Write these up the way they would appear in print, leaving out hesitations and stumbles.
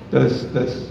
Tes.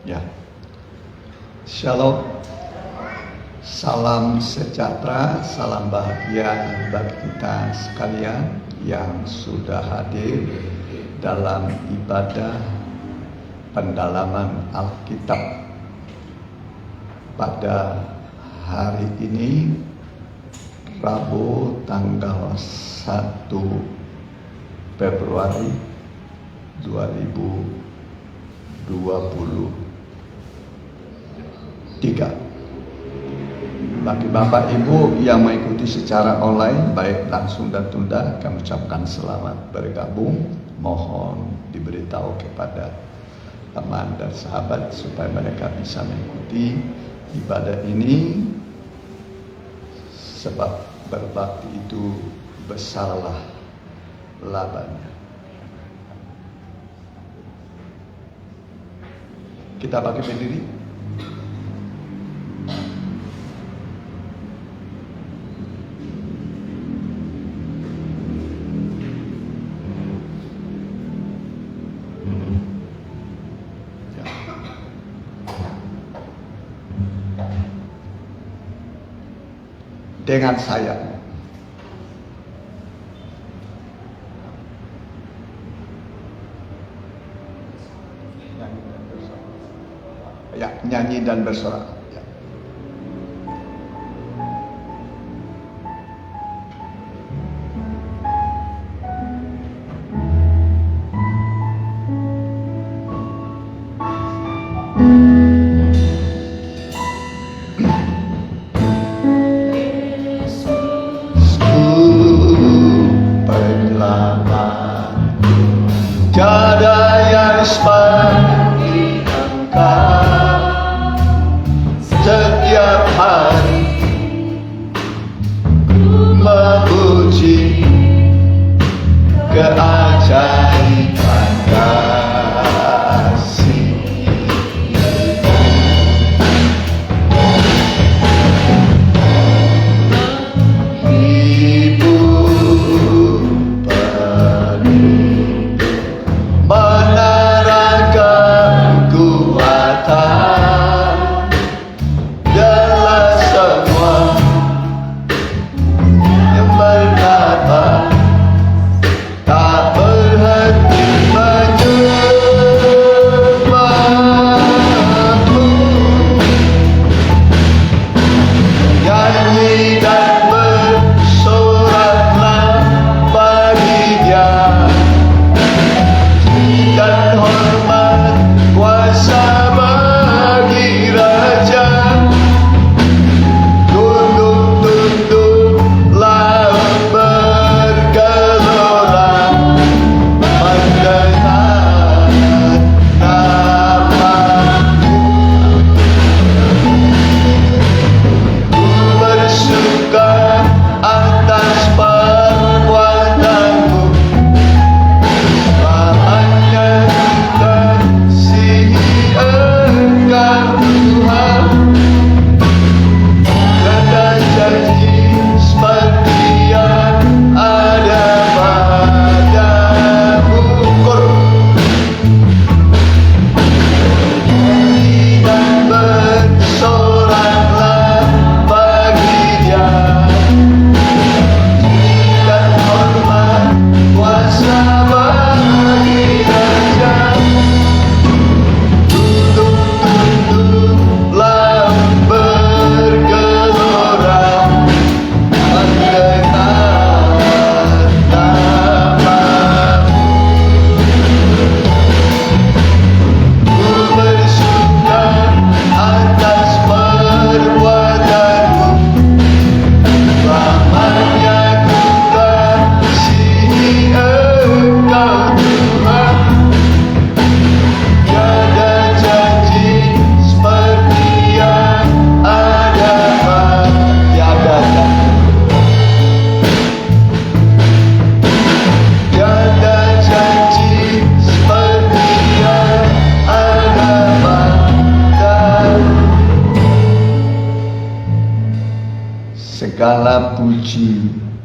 Ya, Shalom, salam sejahtera, salam bahagia bagi kita sekalian yang sudah hadir dalam ibadah pendalaman Alkitab pada hari ini, Rabu tanggal 1 Februari 2023. Bagi Bapak Ibu yang mengikuti secara online, baik langsung dan tunda, kami ucapkan selamat bergabung. Mohon diberitahu kepada teman dan sahabat supaya mereka bisa mengikuti ibadah ini, sebab berbakti itu besarlah labanya. Kita bagi berdiri. Dengan saya, ya, nyanyi dan bersorak. Ya.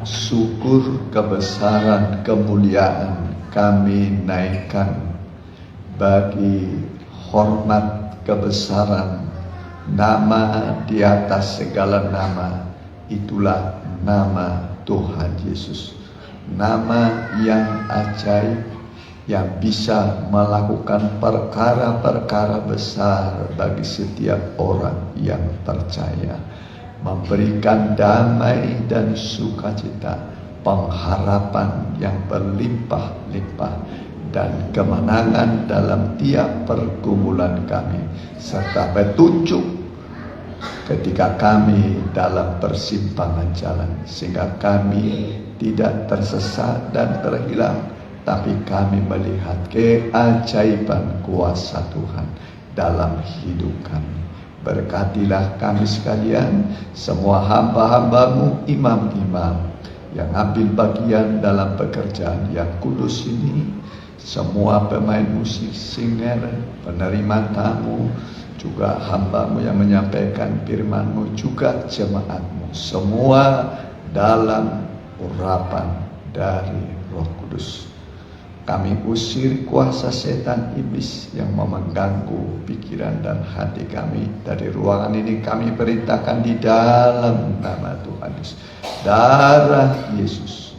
syukur, kebesaran, kemuliaan kami naikkan bagi hormat kebesaran nama di atas segala nama. Itulah nama Tuhan Yesus, nama yang ajaib, yang bisa melakukan perkara-perkara besar bagi setiap orang yang percaya, memberikan damai dan sukacita, pengharapan yang berlimpah-limpah, dan kemenangan dalam tiap pergumulan kami, serta petunjuk ketika kami dalam persimpangan jalan, sehingga kami tidak tersesat dan terhilang, tapi kami melihat keajaiban kuasa Tuhan dalam hidup kami. Berkatilah kami sekalian, semua hamba-hambamu, imam-imam yang ambil bagian dalam pekerjaan yang kudus ini, semua pemain musik, singer, penerima tamu, juga hambamu yang menyampaikan firmanmu, juga jemaatmu, semua dalam urapan dari Roh Kudus. Kami usir kuasa setan iblis yang mengganggu pikiran dan hati kami. Dari ruangan ini kami perintahkan di dalam nama Tuhan Yesus, darah Yesus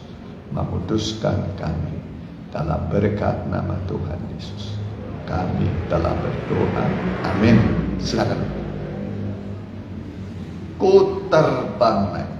menguduskan kami. Dalam berkat nama Tuhan Yesus kami telah berdoa, amin. Silakan. Ku terbang naik.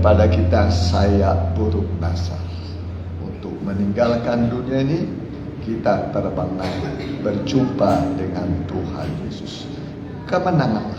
Pada kita sayap burung nasar untuk meninggalkan dunia ini, kita terbang naik berjumpa dengan Tuhan Yesus. Kemenanganlah.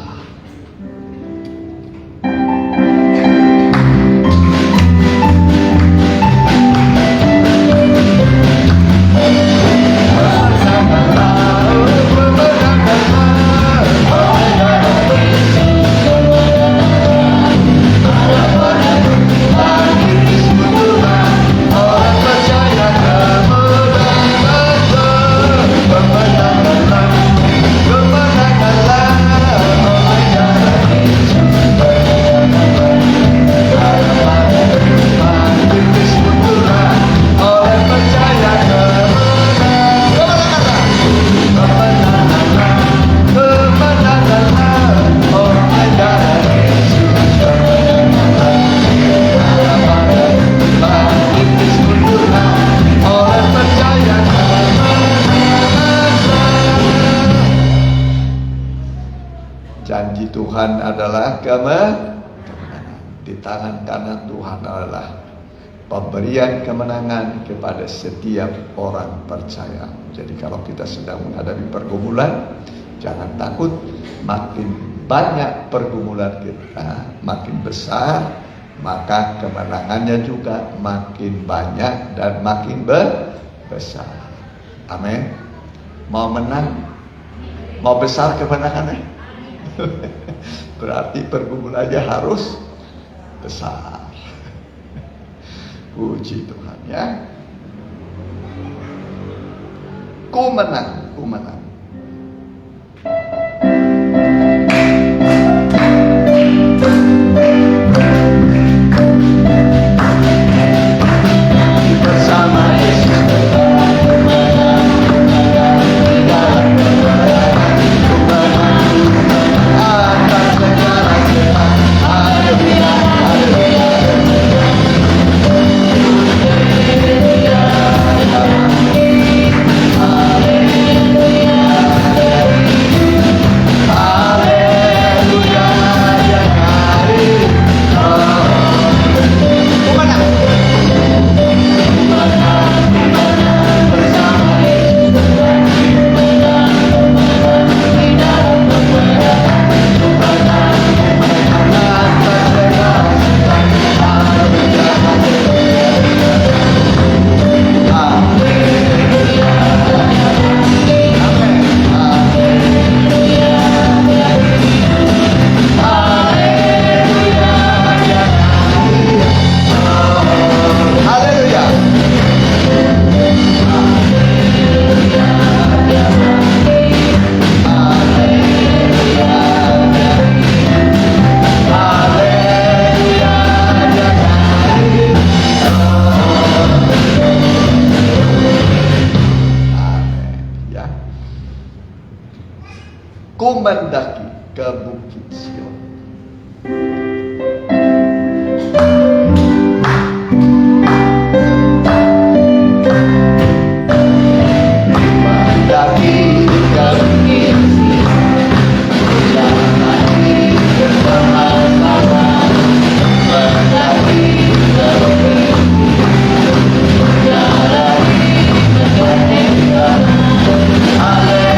Janji Tuhan adalah kemenangan. Di tangan kanan Tuhan adalah pemberian kemenangan kepada setiap orang percaya. Jadi kalau kita sedang menghadapi pergumulan, jangan takut. Makin banyak pergumulan kita, makin besar, maka kemenangannya juga makin banyak dan makin besar. Amin. Mau menang, mau besar kemenangannya, berarti pergumulannya harus besar. Puji Tuhan ya. Ku menang, ku menang. Bersama Yesus akan segala cepat. Haleluya, haleluya. Ku mendaki ke Bukit Sion. Mendaki ke Bukit Sion, mendaki bersama-sama. Mendaki ke Bukit Sion, menjalani kebenaran. Haleluya.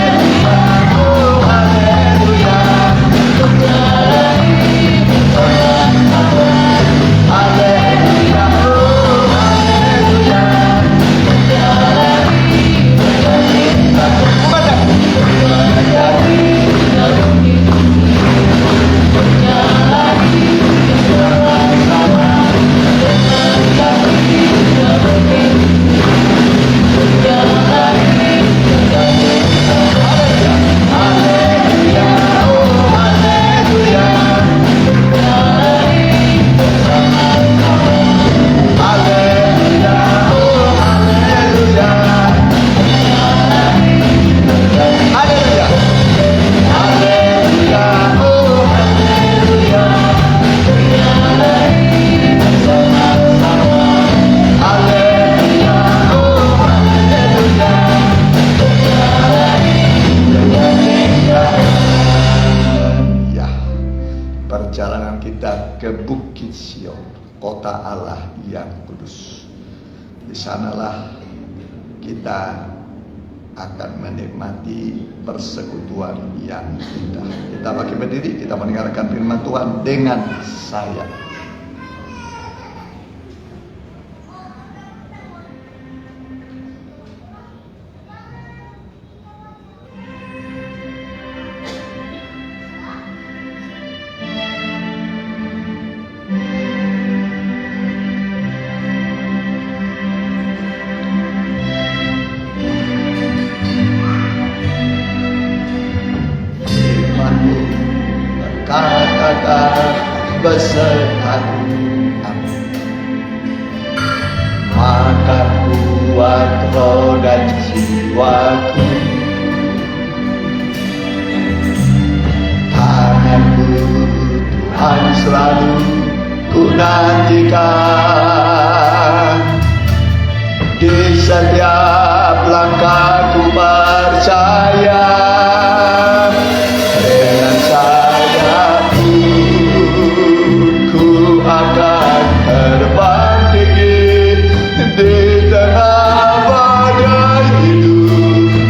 Perjalanan kita ke Bukit Sion, kota Allah yang kudus. Di sanalah kita akan menikmati persekutuan yang indah. Kita bagi berdiri, kita mendengarkan firman Tuhan dengan saya. Katakan besertaku, maka kuat roh dan jiwaku. Tanganku Tuhan selalu ku nantikan, di setiap langkahku percaya. Dengan sayapku ku akan terbang tinggi di tengah badai hidup.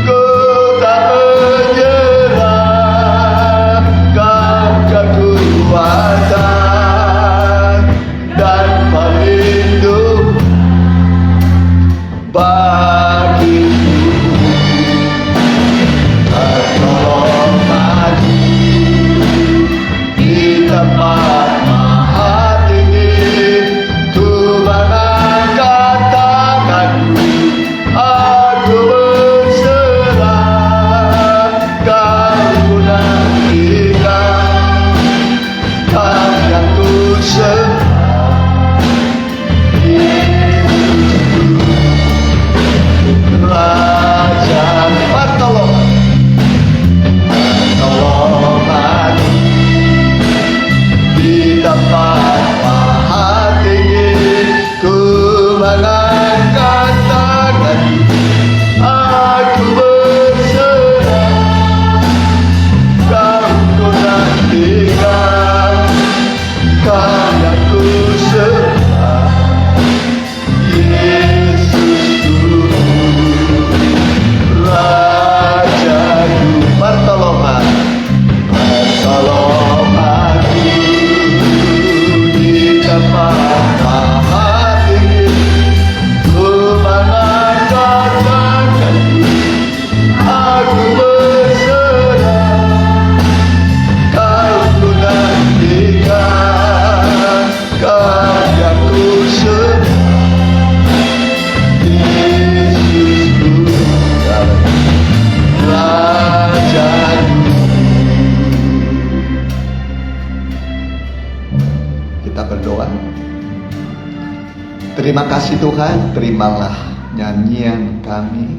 Terima kasih Tuhan, terimalah nyanyian kami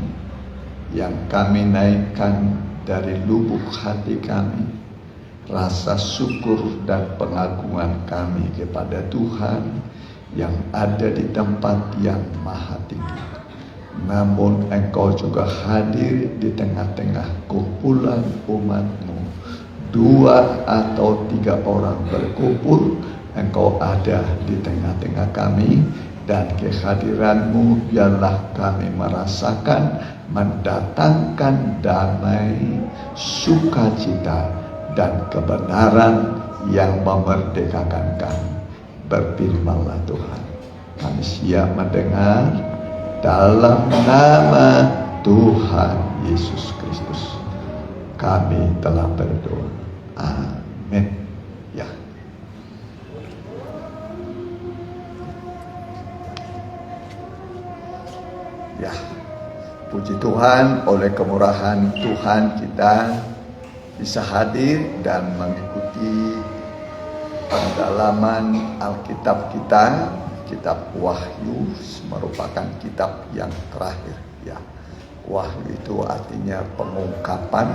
yang kami naikkan dari lubuk hati kami. Rasa syukur dan pengagungan kami kepada Tuhan yang ada di tempat yang maha tinggi. Namun Engkau juga hadir di tengah-tengah kumpulan umat-Mu. 2 atau 3 orang berkumpul, Engkau ada di tengah-tengah kami. Dan kehadiran-Mu biarlah kami merasakan, mendatangkan damai, sukacita, dan kebenaran yang memerdekakan kami. Berfirman-Lah Tuhan, kami siap mendengar dalam nama Tuhan Yesus Kristus. Kami telah berdoa. Amin. Ya. Ya, puji Tuhan, oleh kemurahan Tuhan kita bisa hadir dan mengikuti pendalaman Alkitab kita. Kitab Wahyu merupakan kitab yang terakhir. Ya, Wahyu itu artinya pengungkapan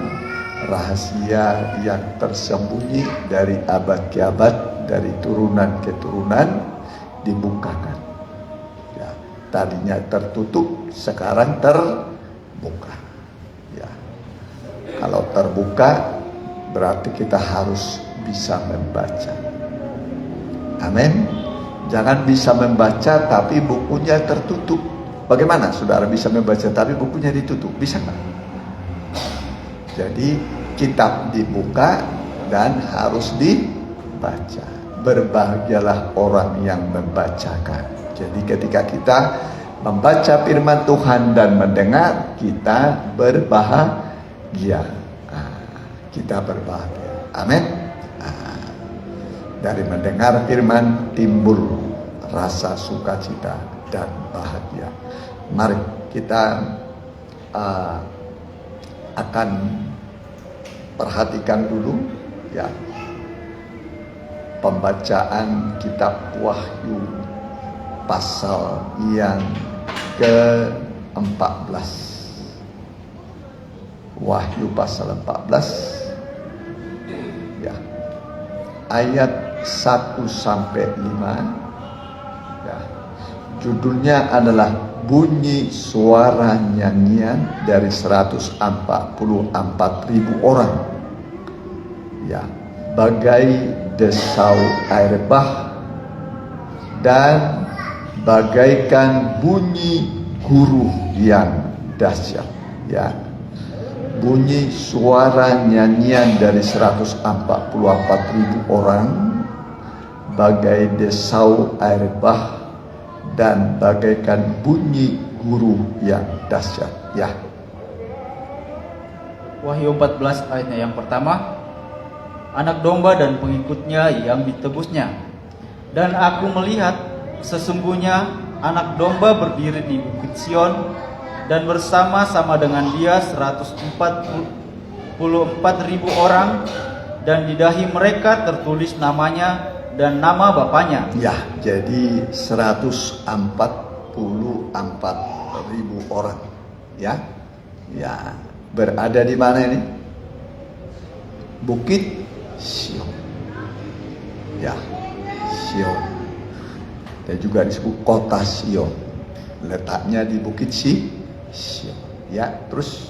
rahasia yang tersembunyi dari abad ke abad, dari turunan ke turunan dibukakan. Ya, tadinya tertutup, sekarang terbuka. Ya, kalau terbuka berarti kita harus bisa membaca. Amin. Jangan bisa membaca tapi bukunya tertutup. Bagaimana saudara bisa membaca tapi bukunya ditutup? Bisa nggak? Jadi kitab dibuka dan harus dibaca. Berbahagialah orang yang membacakan. Jadi ketika kita membaca firman Tuhan dan mendengar, kita berbahagia. Kita berbahagia. Amin. Dari mendengar firman timbul rasa sukacita dan bahagia. Mari kita akan perhatikan dulu ya pembacaan kitab Wahyu pasal yang ke-14. Wahyu pasal 14 ya, ayat 1 sampai 5 ya. Judulnya adalah bunyi suara nyanyian dari 144.000 orang ya, bagai desau air bah dan bagaikan bunyi guru yang dahsyat ya. Bunyi suara nyanyian dari 144.000 orang bagai desau air bah dan bagaikan bunyi guru yang dahsyat ya. Wahyu 14 ayatnya yang pertama, anak domba dan pengikutnya yang ditebusnya. Dan aku melihat sesungguhnya anak domba berdiri di bukit Sion dan bersama-sama dengan dia 144.000 orang, dan di dahi mereka tertulis namanya dan nama bapaknya. Ya, jadi 144.000 orang ya. Ya, berada di mana ini? Bukit Sion. Ya, Sion. Dan juga disebut kota Sion. Letaknya di Bukit Sion. Ya, terus.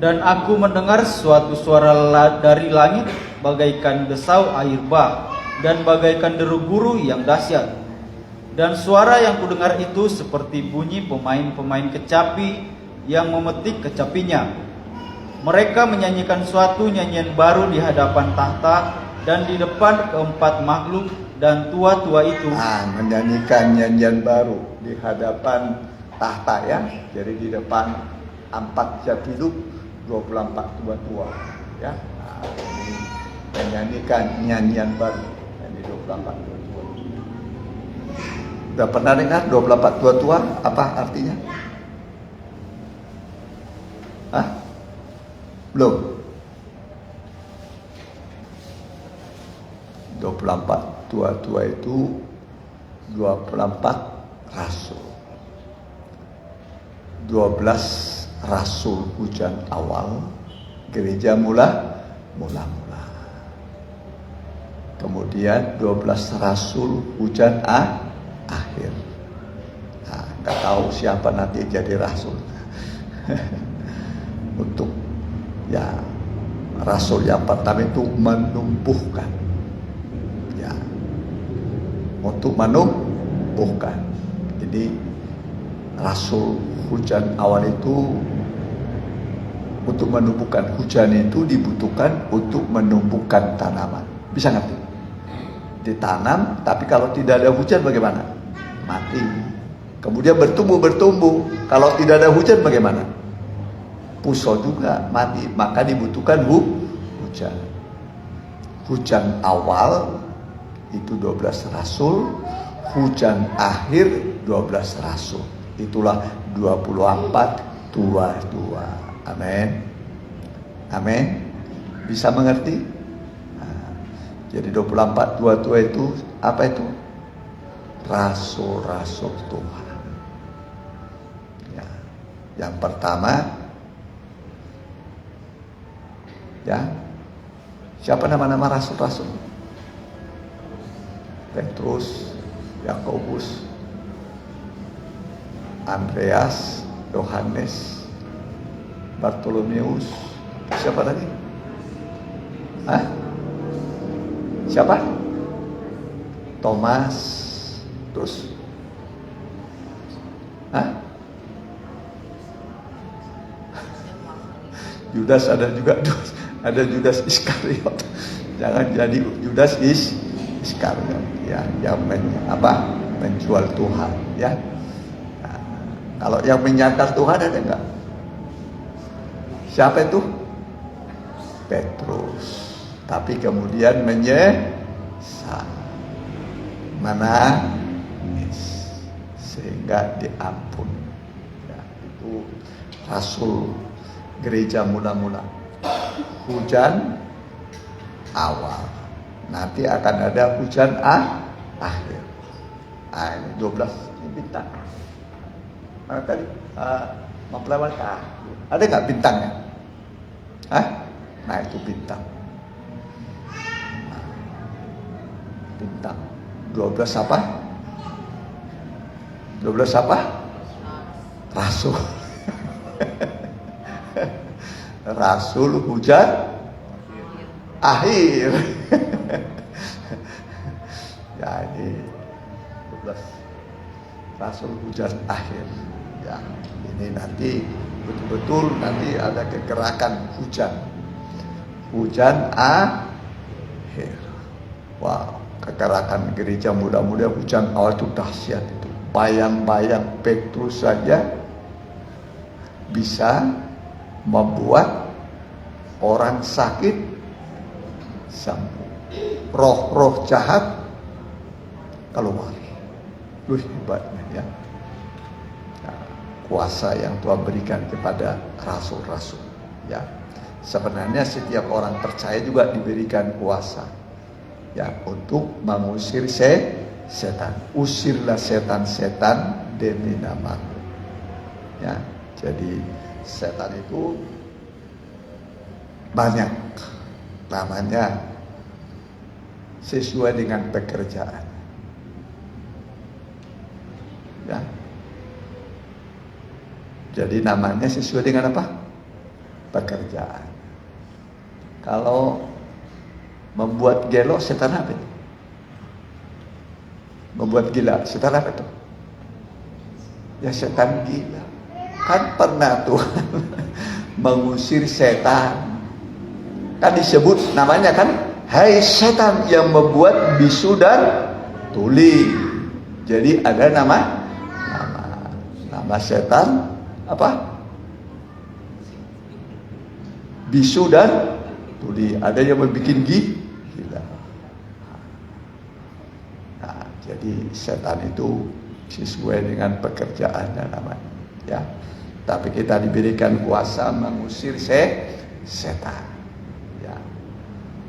Dan aku mendengar suatu suara dari langit bagaikan desau air bah dan bagaikan deru guru yang dahsyat. Dan suara yang kudengar itu seperti bunyi pemain-pemain kecapi yang memetik kecapinya. Mereka menyanyikan suatu nyanyian baru di hadapan tahta dan di depan keempat makhluk dan tua-tua itu. Menyanyikan nyanyian baru di hadapan tahta ya. Jadi di depan 4 jatilup 24 tua-tua ya. Menyanyikan nyanyian baru. 24 tua-tua. Udah pernah dengar 24 tua-tua apa artinya? Belum. 24 tua-tua itu 24 rasul. 12 rasul hujan awal, gereja mula-mula. Kemudian 12 rasul hujan akhir. Nah, nggak tahu siapa nanti jadi rasul. Untuk ya rasul yang pertama itu menumbuhkan, ya, untuk menumbuhkan. Jadi rasul hujan awal itu untuk menumbuhkan. Hujan itu dibutuhkan untuk menumbuhkan tanaman. Bisa ngerti? Ditanam, tapi kalau tidak ada hujan bagaimana? Mati. Kemudian bertumbuh. Kalau tidak ada hujan bagaimana? Puso juga, mati. Maka dibutuhkan hujan. Hujan awal itu 12 rasul, hujan akhir 12 rasul. Itulah 24 tua. Amin. Amin. Bisa mengerti? Nah, jadi 24 tua itu apa itu? Rasul-rasul Tuhan. Ya. Yang pertama, ya, siapa nama-nama rasul-rasul? Petrus, Yakobus, Andreas, Yohanes, Bartolomeus, siapa lagi? Siapa? Thomas, terus? Yudas ada juga, ada Judas Iskariot. Jangan jadi Judas Iskariot, ya, yang menjual Tuhan, ya. Nah, kalau yang menyangkal Tuhan ada enggak? Siapa itu? Petrus. Tapi kemudian menyesal, menangis sehingga diampun. Ya, itu rasul gereja mula-mula. Hujan awal. Nanti akan ada hujan akhir. Ini 12 bintang. Mana tadi? Mempelai ada nggak bintangnya? Nah itu bintang. Bintang. 12 apa? 12 apa? Rasul. Rasul hujan akhir. Ya, ini 12 rasul hujan akhir. Ya, ini nanti betul-betul nanti ada kegerakan hujan. Hujan akhir. Wow, kegerakan gereja muda-muda hujan awal itu dahsyat itu. Bayang-bayang Petrus saja bisa membuat orang sakit sembuh, roh-roh jahat keluar. Hebatnya, ya. Nah, kuasa yang Tuhan berikan kepada rasul-rasul, ya. Sebenarnya setiap orang percaya juga diberikan kuasa, ya, untuk mengusir setan. Usirlah setan-setan demi namaku. Ya, jadi setan itu banyak, namanya sesuai dengan pekerjaan. Ya. Jadi namanya sesuai dengan apa? Pekerjaan. Kalau membuat gelo, setan apa itu? Membuat gila, setan apa itu? Ya setan gila. Kan pernah Tuhan mengusir setan. Kan disebut namanya kan, hai setan yang membuat bisu dan tuli. Jadi ada nama setan apa? Bisu dan tuli. Ada yang membuat gila. Nah, jadi setan itu sesuai dengan pekerjaannya namanya, ya. Tapi kita diberikan kuasa mengusir setan, ya.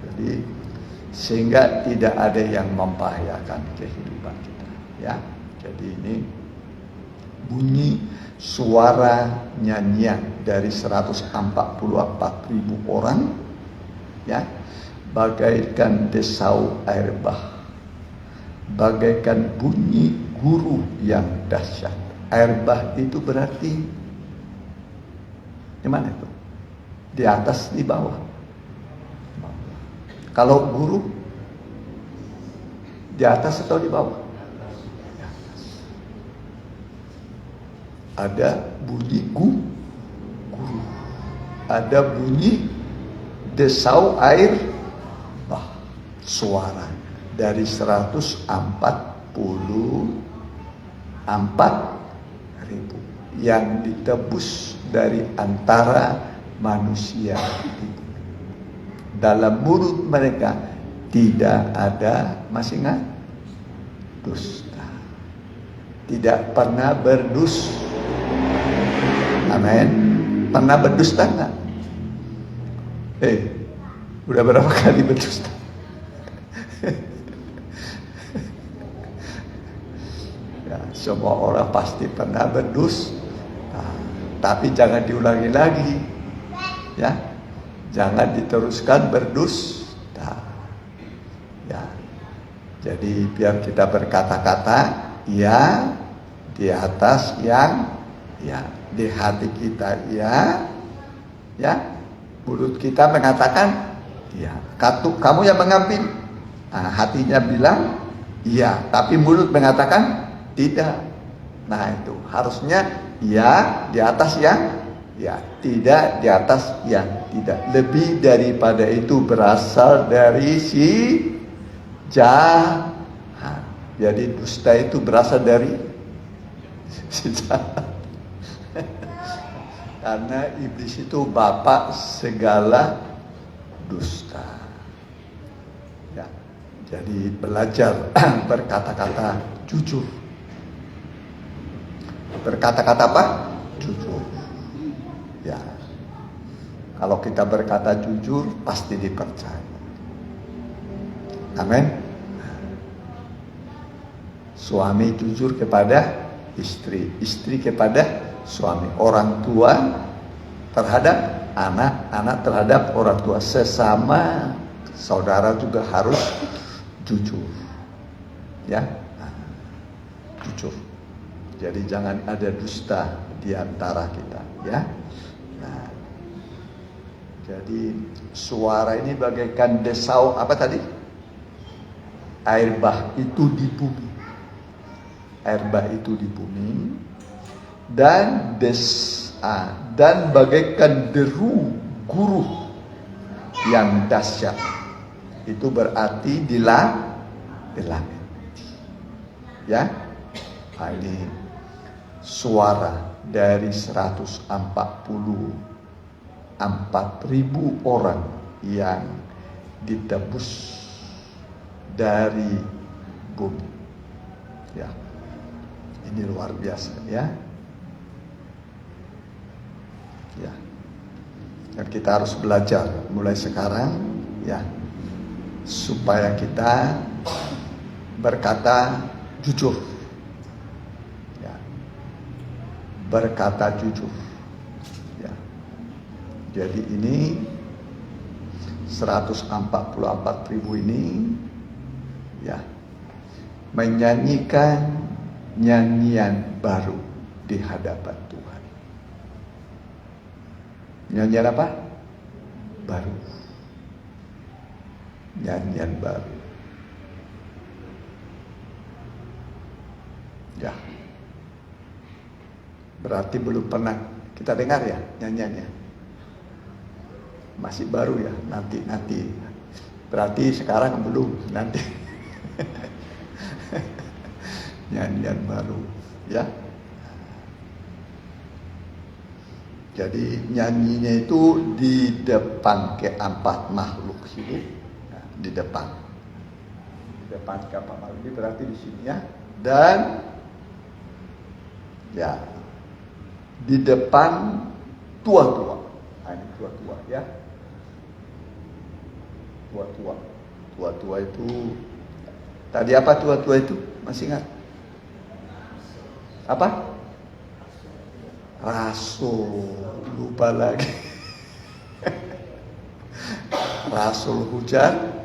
Jadi sehingga tidak ada yang membahayakan kehidupan kita, ya. Jadi ini bunyi suara nyanyian dari 144.000 orang, ya, bagaikan desau air bah, bagaikan bunyi guru yang dahsyat. Air bah itu berarti di mana itu? Di atas, di bawah. Kalau guru di atas atau di bawah? Di atas. Ada bunyi guru, ada bunyi desau air bah, suara dari 144.000 yang ditebus dari antara manusia itu. Dalam mulut mereka tidak ada, masih ingat? Dusta. Tidak pernah berdusta. Amin. Pernah berdusta enggak? Udah berapa kali berdusta? Ya, semua orang pasti pernah berdusta. Tapi jangan diulangi lagi. Ya. Jangan diteruskan berdusta. Ya. Jadi biar kita berkata-kata ya di atas yang ya, di hati kita ya, mulut kita mengatakan ya. Kamu yang mengambil, hatinya bilang iya, tapi mulut mengatakan tidak. Nah itu harusnya ya di atas yang ya, tidak di atas yang tidak. Lebih daripada itu berasal dari si jahat. Jadi dusta itu berasal dari si jahat. Karena iblis itu bapak segala dusta. Ya. Jadi belajar berkata-kata jujur. Berkata-kata apa? Jujur. Ya, kalau kita berkata jujur pasti dipercaya. Amin. Suami jujur kepada istri, istri kepada suami, orang tua terhadap anak, anak terhadap orang tua, sesama saudara juga harus jujur. Ya, jujur. Jadi jangan ada dusta di antara kita, ya. Nah, jadi suara ini bagaikan desau apa tadi? Air bah itu di bumi. Air bah itu di bumi dan dan bagaikan deru guru yang dahsyat. Itu berarti di langit. Ya. Nah, ini suara dari 144.000 orang yang ditebus dari bumi. Ya, ini luar biasa, ya. Ya, dan kita harus belajar mulai sekarang, ya, supaya kita berkata jujur. Berkata jujur, ya. Jadi ini 144.000 ini, ya, menyanyikan nyanyian baru di hadapan Tuhan. Nyanyian apa? Baru. Nyanyian baru. Ya. Berarti belum pernah kita dengar ya nyanyiannya. Masih baru ya, nanti. Berarti sekarang belum, nanti. Nyanyian baru, ya. Jadi nyanyinya itu di depan keempat makhluk hidup, nah, di depan keempat makhluk ini berarti di sini ya, dan ya. Di depan tua-tua. Nah, ini tua-tua, ya. Tua-tua itu tadi apa tua-tua itu? Masih ingat? Apa? Rasul, lupa lagi. Rasul hujan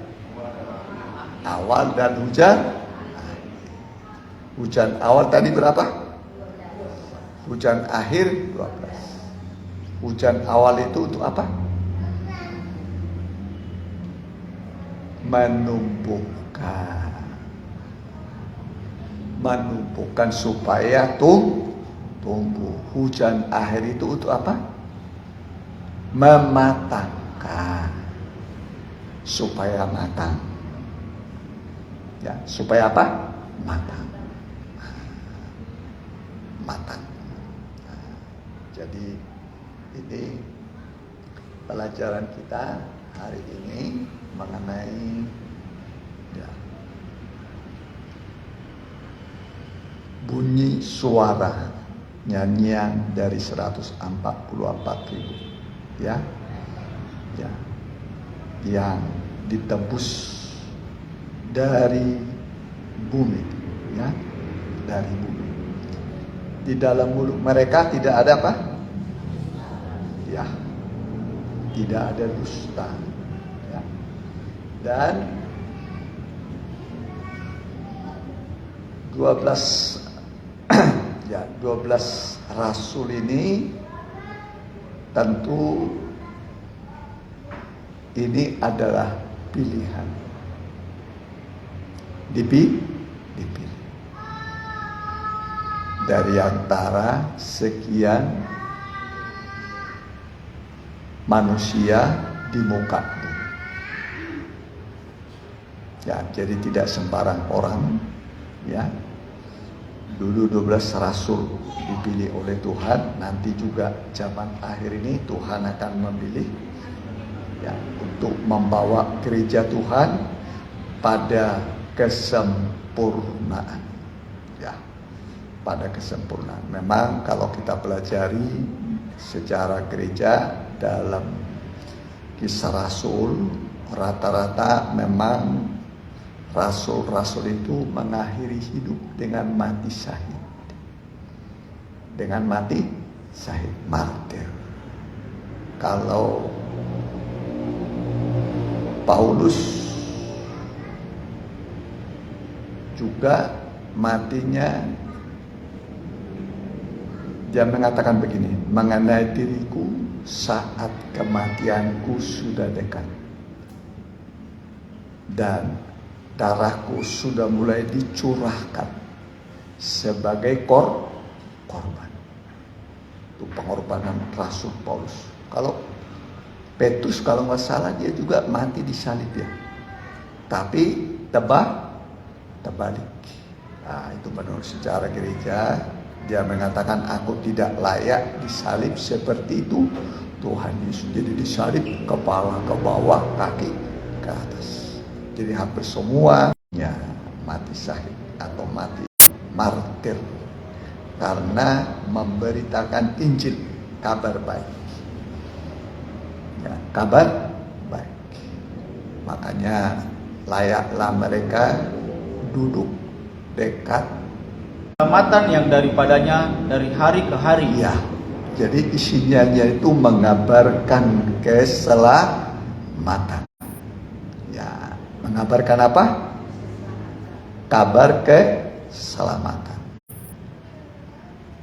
awal dan hujan akhir. Hujan awal tadi berapa? Hujan akhir 12. Hujan awal itu untuk apa? Menumbuhkan supaya tumbuh. Hujan akhir itu untuk apa? Mematangkan supaya matang. Ya, supaya apa? Matang. Jadi ini pelajaran kita hari ini mengenai bunyi suara nyanyian dari 144.000 ya, yang ditebus dari bumi, ya, dari bumi. Di dalam mulut mereka tidak ada apa? Ya, tidak ada dusta. Ya. Dan 12 rasul ini tentu ini adalah pilihan. Dipilih dari antara sekian manusia di muka bumi. Ya, jadi tidak sembarang orang, ya. Dulu 12 rasul dipilih oleh Tuhan, nanti juga zaman akhir ini Tuhan akan memilih, ya, untuk membawa gereja Tuhan pada kesempurnaan, ya, pada kesempurnaan. Memang kalau kita pelajari sejarah gereja dalam Kisah Rasul, rata-rata memang rasul-rasul itu mengakhiri hidup dengan mati syahid. Dengan mati syahid, martir. Kalau Paulus juga matinya, dia mengatakan begini, mengenai diriku saat kematianku sudah dekat dan darahku sudah mulai dicurahkan sebagai korban. Itu pengorbanan Rasul Paulus. Kalau Petrus kalau nggak salah dia juga mati disalib ya, tapi terbalik. Nah, itu menurut sejarah gereja, dia mengatakan aku tidak layak disalib seperti itu. Tuhan Yesus jadi disalib kepala ke bawah, kaki ke atas. Jadi hampir semuanya mati syahid atau mati martir karena memberitakan Injil, kabar baik. Ya, kabar baik. Makanya layaklah mereka duduk dekat keselamatan yang daripadanya dari hari ke hari. ya. Jadi isinya itu mengabarkan keselamatan. Ya, mengabarkan apa? Kabar keselamatan.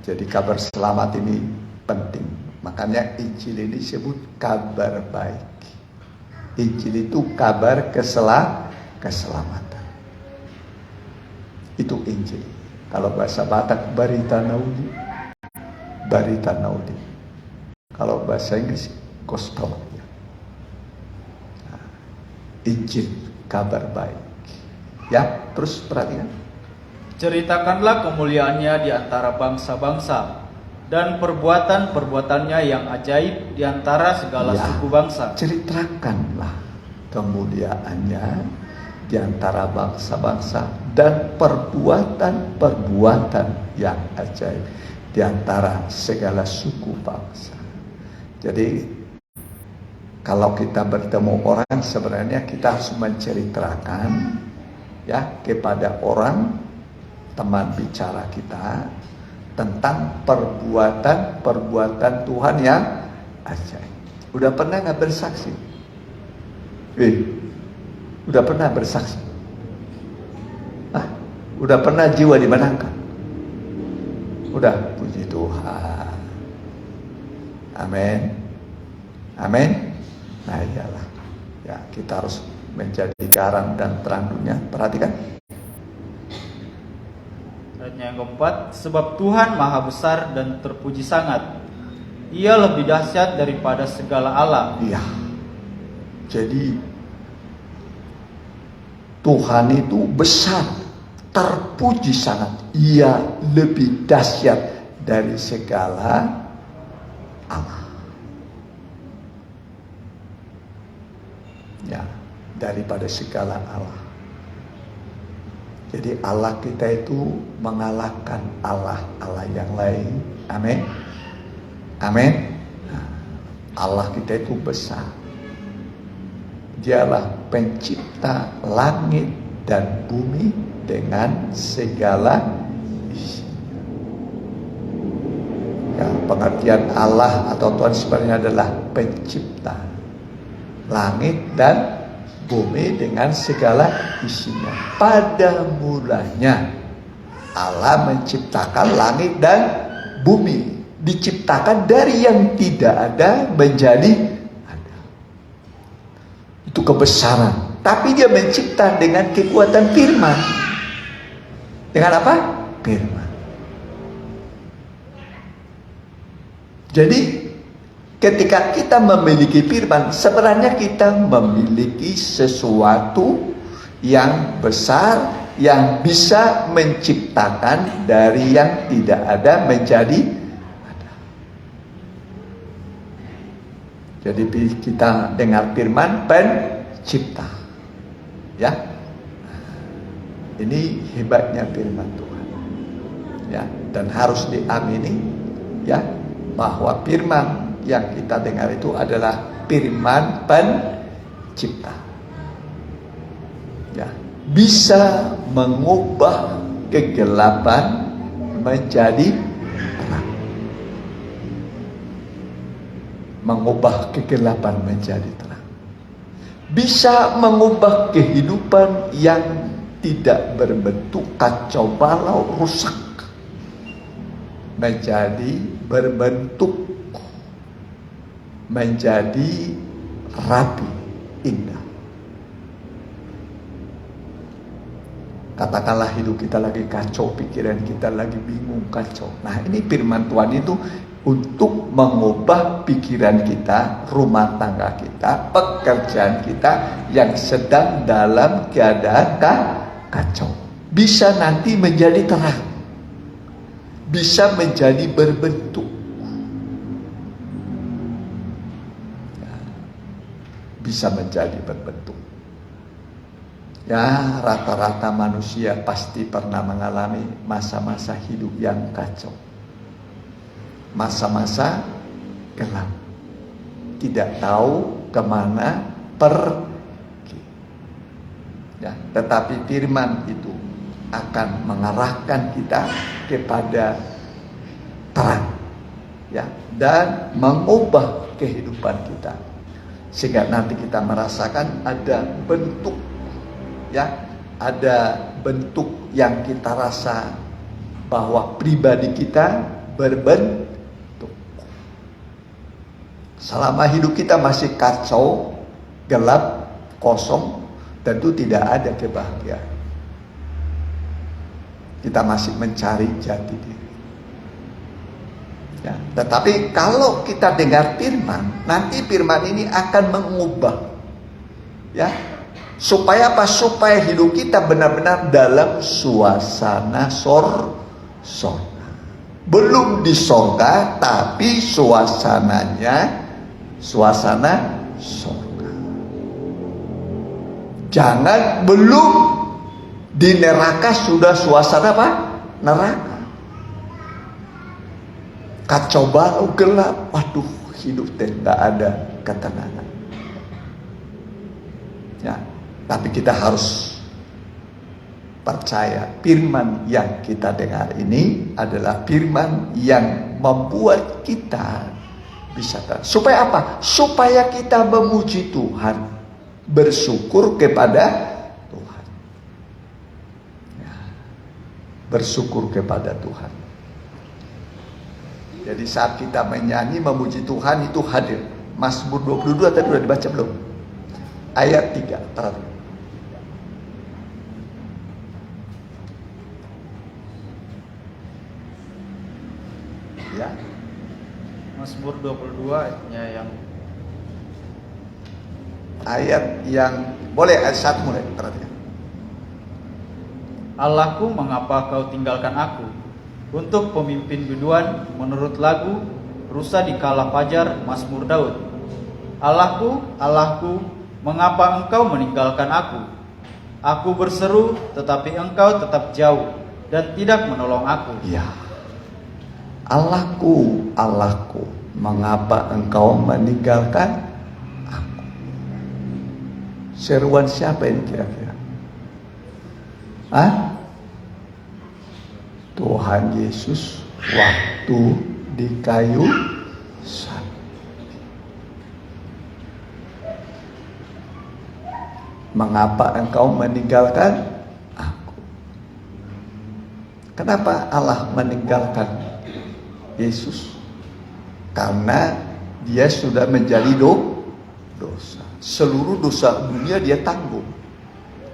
Jadi kabar selamat ini penting. Makanya Injil ini disebut kabar baik. Injil itu kabar keselamatan. Itu Injil. Kalau bahasa Batak berita naudi. Berita naudi. Kalau bahasa Inggris gospel. Nah, Injil, kabar baik. Ya, terus perhatikan. Ceritakanlah kemuliaannya di antara bangsa-bangsa dan perbuatan-perbuatannya yang ajaib di antara segala suku bangsa. Ceritakanlah kemuliaannya di antara bangsa-bangsa dan perbuatan-perbuatan yang ajaib di antara segala suku bangsa. Jadi kalau kita bertemu orang sebenarnya kita harus menceritakan ya kepada orang teman bicara kita tentang perbuatan Tuhan yang ajaib. Udah pernah nggak bersaksi? Udah pernah bersaksi? Udah pernah jiwa dimenangkan? Udah, puji Tuhan. Amin. Amin. Nah iyalah, ya kita harus menjadi garam dan terang dunia. Perhatikan. Ayat yang keempat, sebab Tuhan maha besar dan terpuji sangat. Ia lebih dahsyat daripada segala Allah. Iya. Jadi Tuhan itu besar, terpuji sangat. Ia lebih dahsyat dari segala Allah. Ya, daripada segala Allah. Jadi Allah kita itu mengalahkan Allah yang lain. Amin. Amin. Allah kita itu besar. Dialah pencipta langit dan bumi dengan segala isinya. Ya, pengertian Allah atau Tuhan sebenarnya adalah pencipta langit dan bumi dengan segala isinya. Pada mulanya Allah menciptakan langit dan bumi. Diciptakan dari yang tidak ada menjadi ada. Itu kebesaran. Tapi dia mencipta dengan kekuatan firman. Dengan apa? Firman. Jadi ketika kita memiliki firman, sebenarnya kita memiliki sesuatu yang besar, yang bisa menciptakan dari yang tidak ada menjadi ada. Jadi kita dengar firman pencipta. Ya. Ini hebatnya firman Tuhan. Ya, dan harus diamini ya bahwa firman yang kita dengar itu adalah firman pencipta. Ya, bisa mengubah kegelapan menjadi terang. Mengubah kegelapan menjadi terang. Bisa mengubah kehidupan yang tidak berbentuk kacau balau rusak menjadi berbentuk, menjadi rapi, indah. Katakanlah hidup kita lagi kacau, pikiran kita lagi bingung, kacau. Nah, ini firman Tuhan itu untuk mengubah pikiran kita, rumah tangga kita, pekerjaan kita yang sedang dalam keadaan kacau. Bisa nanti menjadi terang. Bisa menjadi berbentuk. Bisa menjadi berbentuk. Ya, rata-rata manusia pasti pernah mengalami masa-masa hidup yang kacau. Masa-masa gelap. Tidak tahu kemana pergi. Ya, tetapi firman itu akan mengarahkan kita kepada terang. Ya, dan mengubah kehidupan kita. Sehingga nanti kita merasakan ada bentuk, ya, ada bentuk yang kita rasa bahwa pribadi kita berbentuk. Selama hidup kita masih kacau, gelap, kosong, tentu tidak ada kebahagiaan. Kita masih mencari jati diri. Ya, tetapi kalau kita dengar firman, nanti firman ini akan mengubah, ya, supaya apa? Supaya hidup kita benar-benar dalam suasana sorga. Belum di sorga, tapi suasananya suasana sorga. Jangan belum di neraka sudah suasana apa? Neraka. Kacau balau, gelap, waduh, hidup tidak ada ketenangan. Ya, tapi kita harus percaya firman yang kita dengar ini adalah firman yang membuat kita bisa supaya apa? Supaya kita memuji Tuhan, bersyukur kepada Tuhan. Ya, bersyukur kepada Tuhan. Jadi saat kita menyanyi memuji Tuhan itu hadir. Mazmur 22 tadi sudah dibaca belum? Ayat 3. Perhatikan. Ya. Mazmur 22 ayat yang boleh ayat 1 mulai, perhatikan. Allahku, mengapa kau tinggalkan aku? Untuk pemimpin biduan menurut lagu Rusa di Kala Fajar, Mazmur Daud. Allahku, Allahku, mengapa engkau meninggalkan aku? Aku berseru, tetapi engkau tetap jauh dan tidak menolong aku. Ya. Allahku, Allahku, mengapa engkau meninggalkan aku? Seruan siapa ini kira-kira? Hah? Tuhan Yesus waktu di kayu salib. Mengapa engkau meninggalkan aku? Kenapa Allah meninggalkan Yesus? Karena dia sudah menjadi dosa. Seluruh dosa dunia dia tanggung.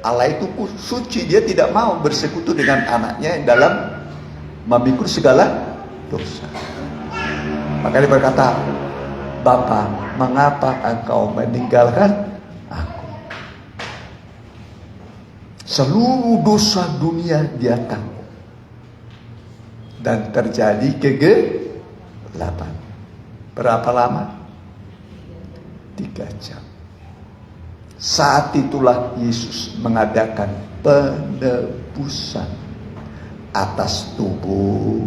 Allah itu suci, dia tidak mau bersekutu dengan anaknya dalam memikul segala dosa. Maka dia berkata, Bapa, mengapa engkau meninggalkan aku? Seluruh dosa dunia dia tanggung. Dan terjadi kegelapan. Berapa lama? 3 jam. Saat itulah Yesus mengadakan penebusan atas tubuh,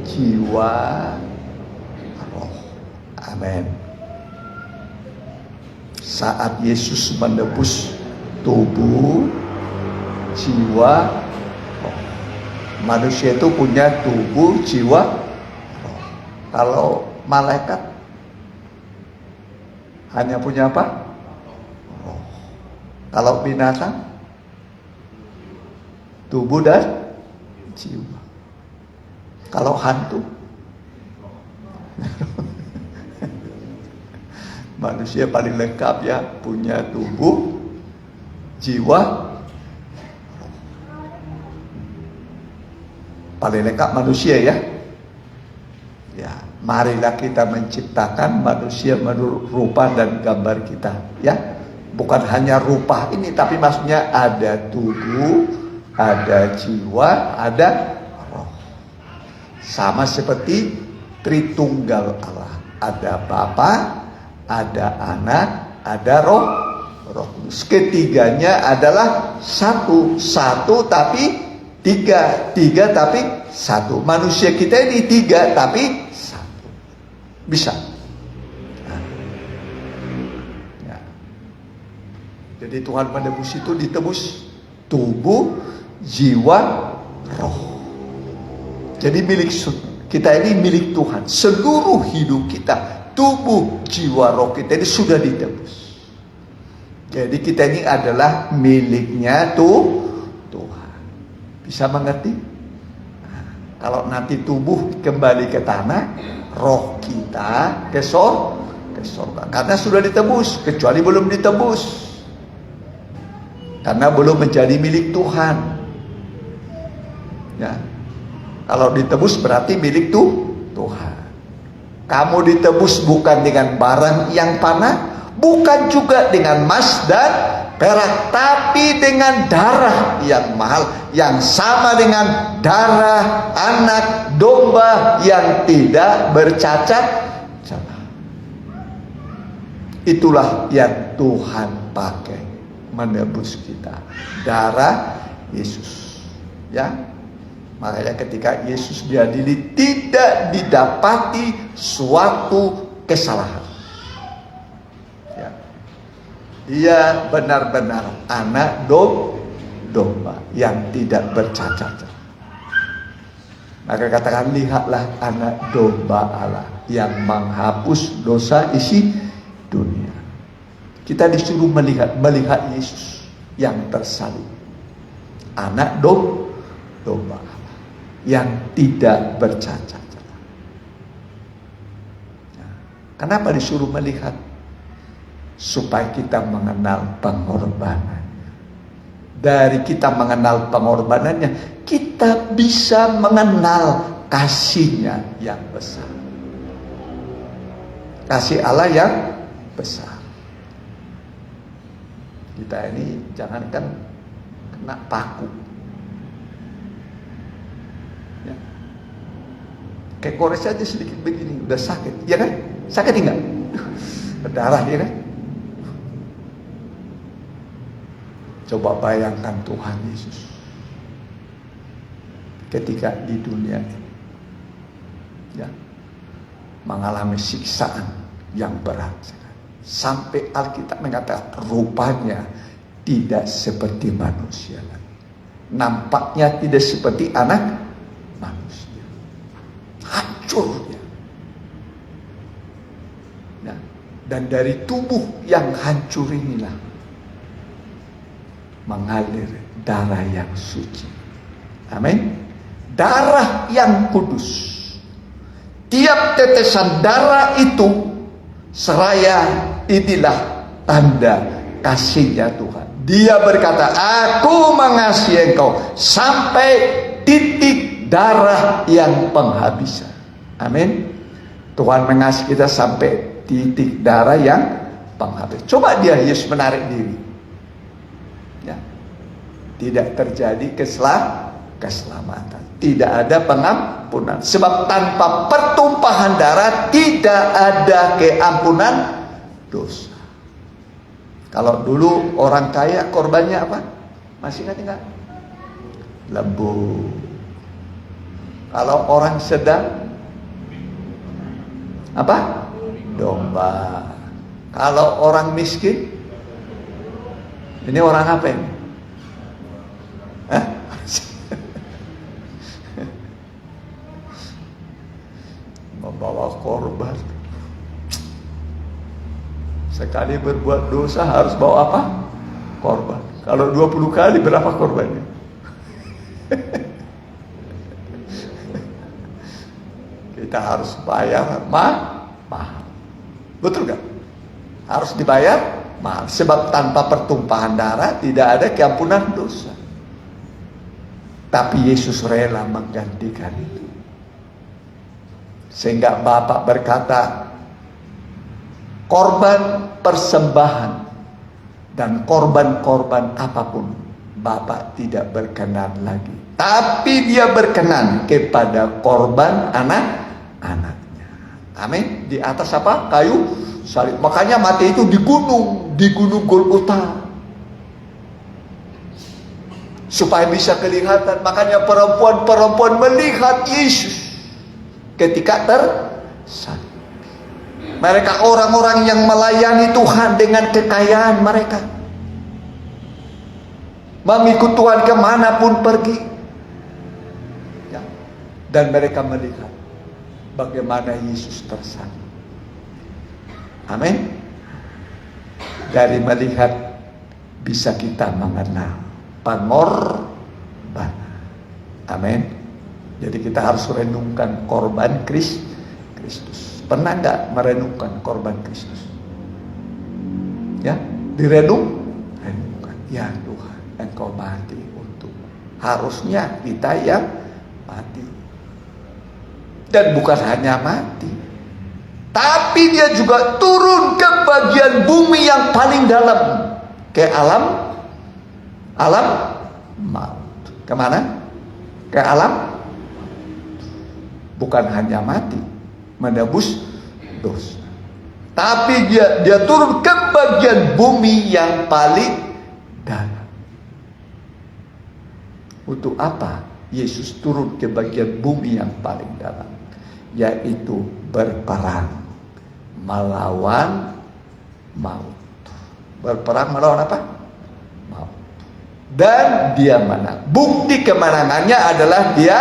jiwa, roh. Amin. Saat Yesus menebus tubuh, jiwa, roh. Manusia itu punya tubuh, jiwa, roh. Kalau malaikat hanya punya apa? Roh. Kalau binatang, tubuh dan jiwa. Kalau hantu, manusia paling lengkap ya, punya tubuh, jiwa, paling lengkap manusia ya. Ya, marilah kita menciptakan manusia menurut rupa dan gambar kita, ya. Bukan hanya rupa ini, tapi maksudnya ada tubuh, ada jiwa, ada roh. Sama seperti Tritunggal Allah. Ada Bapa, ada Anak, ada Roh Kudus. Ketiganya adalah satu tapi tiga tapi satu. Manusia kita ini 3 tapi 1. Bisa. Ya. Jadi Tuhan menebus itu ditebus tubuh, jiwa, roh. Jadi milik kita ini milik Tuhan. Seluruh hidup kita, tubuh, jiwa, roh kita ini sudah ditebus. Jadi kita ini adalah miliknya Tuhan. Bisa mengerti? Nah, kalau nanti tubuh kembali ke tanah, roh kita ke surga. Karena sudah ditebus, kecuali belum ditebus. Karena belum menjadi milik Tuhan. Ya. Kalau ditebus berarti milik Tuhan. Kamu ditebus bukan dengan barang yang panah, bukan juga dengan emas dan perak, tapi dengan darah yang mahal, yang sama dengan darah anak domba yang tidak bercacat celah. Itulah yang Tuhan pakai menebus kita, darah Yesus. Ya. Makanya ketika Yesus diadili tidak didapati suatu kesalahan. Ya. Dia benar-benar anak domba yang tidak bercacat. Maka katakan, lihatlah anak domba Allah yang menghapus dosa isi dunia. Kita disuruh melihat Yesus yang tersalib, anak domba Allah yang tidak bercacat. Kenapa disuruh melihat? Supaya kita mengenal pengorbanannya. Dari kita mengenal pengorbanannya, kita bisa mengenal kasihnya yang besar. Kasih Allah yang besar. Kita ini jangankan kena paku, ya. Kayak kores aja sedikit begini udah sakit, ya kan? Sakit enggak? Berdarah, ya kan? Coba bayangkan Tuhan Yesus ketika di dunia ini, ya, mengalami siksaan yang berat, sampai Alkitab mengatakan rupanya tidak seperti manusia lagi, nampaknya tidak seperti anak manusia, hancur dia, ya. Dan dari tubuh yang hancur inilah mengalir darah yang suci. Amin. Darah yang kudus. Tiap tetesan darah itu seraya inilah tanda kasihnya Tuhan. Dia berkata, aku mengasihi engkau sampai titik darah yang penghabisan. Amin. Tuhan mengasihi kita sampai titik darah yang penghabisan. Coba dia Yesus menarik diri, ya. Tidak terjadi keselamatan, tidak ada pengampunan. Sebab tanpa pertumpahan darah tidak ada keampunan dosa. Kalau dulu orang kaya korbannya apa? Masih ingat enggak? Lembu. Kalau orang sedang apa? Domba. Kalau orang miskin, ini orang apa ini? Membawa korban. Sekali berbuat dosa harus bawa apa? Korban. Kalau 20 kali berapa korbannya? Kita harus bayar mahal. Betul gak? Harus dibayar mahal. Sebab tanpa pertumpahan darah tidak ada keampunan dosa. Tapi Yesus rela menggantikan itu. Sehingga Bapak berkata, korban persembahan dan korban-korban apapun Bapak tidak berkenan lagi. Tapi Dia berkenan kepada korban anak-anaknya. Amin. Di atas apa? Kayu salib. Makanya mati itu di gunung Golgota. Supaya bisa kelihatan. Makanya perempuan-perempuan melihat Yesus ketika tersalib. Mereka orang-orang yang melayani Tuhan dengan kekayaan mereka, mengikut Tuhan kemanapun pergi, ya. Dan mereka melihat bagaimana Yesus tersalib. Amin. Dari melihat bisa kita mengenal pengorbanan. Amin. Jadi kita harus renungkan korban Kristus. Pernah nggak merenungkan korban Kristus? Ya, renungkan. Ya Tuhan, Engkau mati untuk. Harusnya kita yang mati. Dan bukan hanya mati, tapi Dia juga turun ke bagian bumi yang paling dalam, ke alam maut. Kemana? Ke alam. Bukan hanya mati, menebus dosa, tapi dia turun ke bagian bumi yang paling dalam. Untuk apa Yesus turun ke bagian bumi yang paling dalam? Yaitu berperang melawan maut. Berperang melawan apa? Maut. dan dia menang. Bukti kemenangannya adalah dia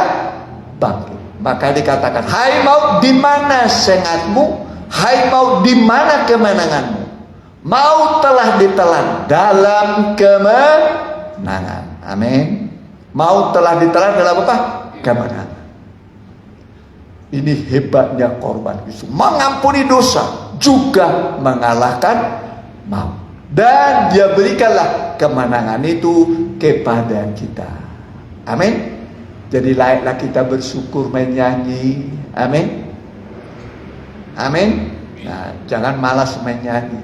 bangkit. Maka dikatakan, hai maut, di mana sengatmu? Hai maut, di mana kemenanganmu? Maut telah ditelan dalam kemenangan. Amin. Maut telah ditelan dalam apa? Kemenangan. Ini hebatnya korban Kristus, mengampuni dosa, juga mengalahkan maut. Dan dia berikanlah kemenangan itu kepada kita. Amin. Jadi layaklah kita bersyukur menyanyi. Amin. Amin. Nah, jangan malas menyanyi.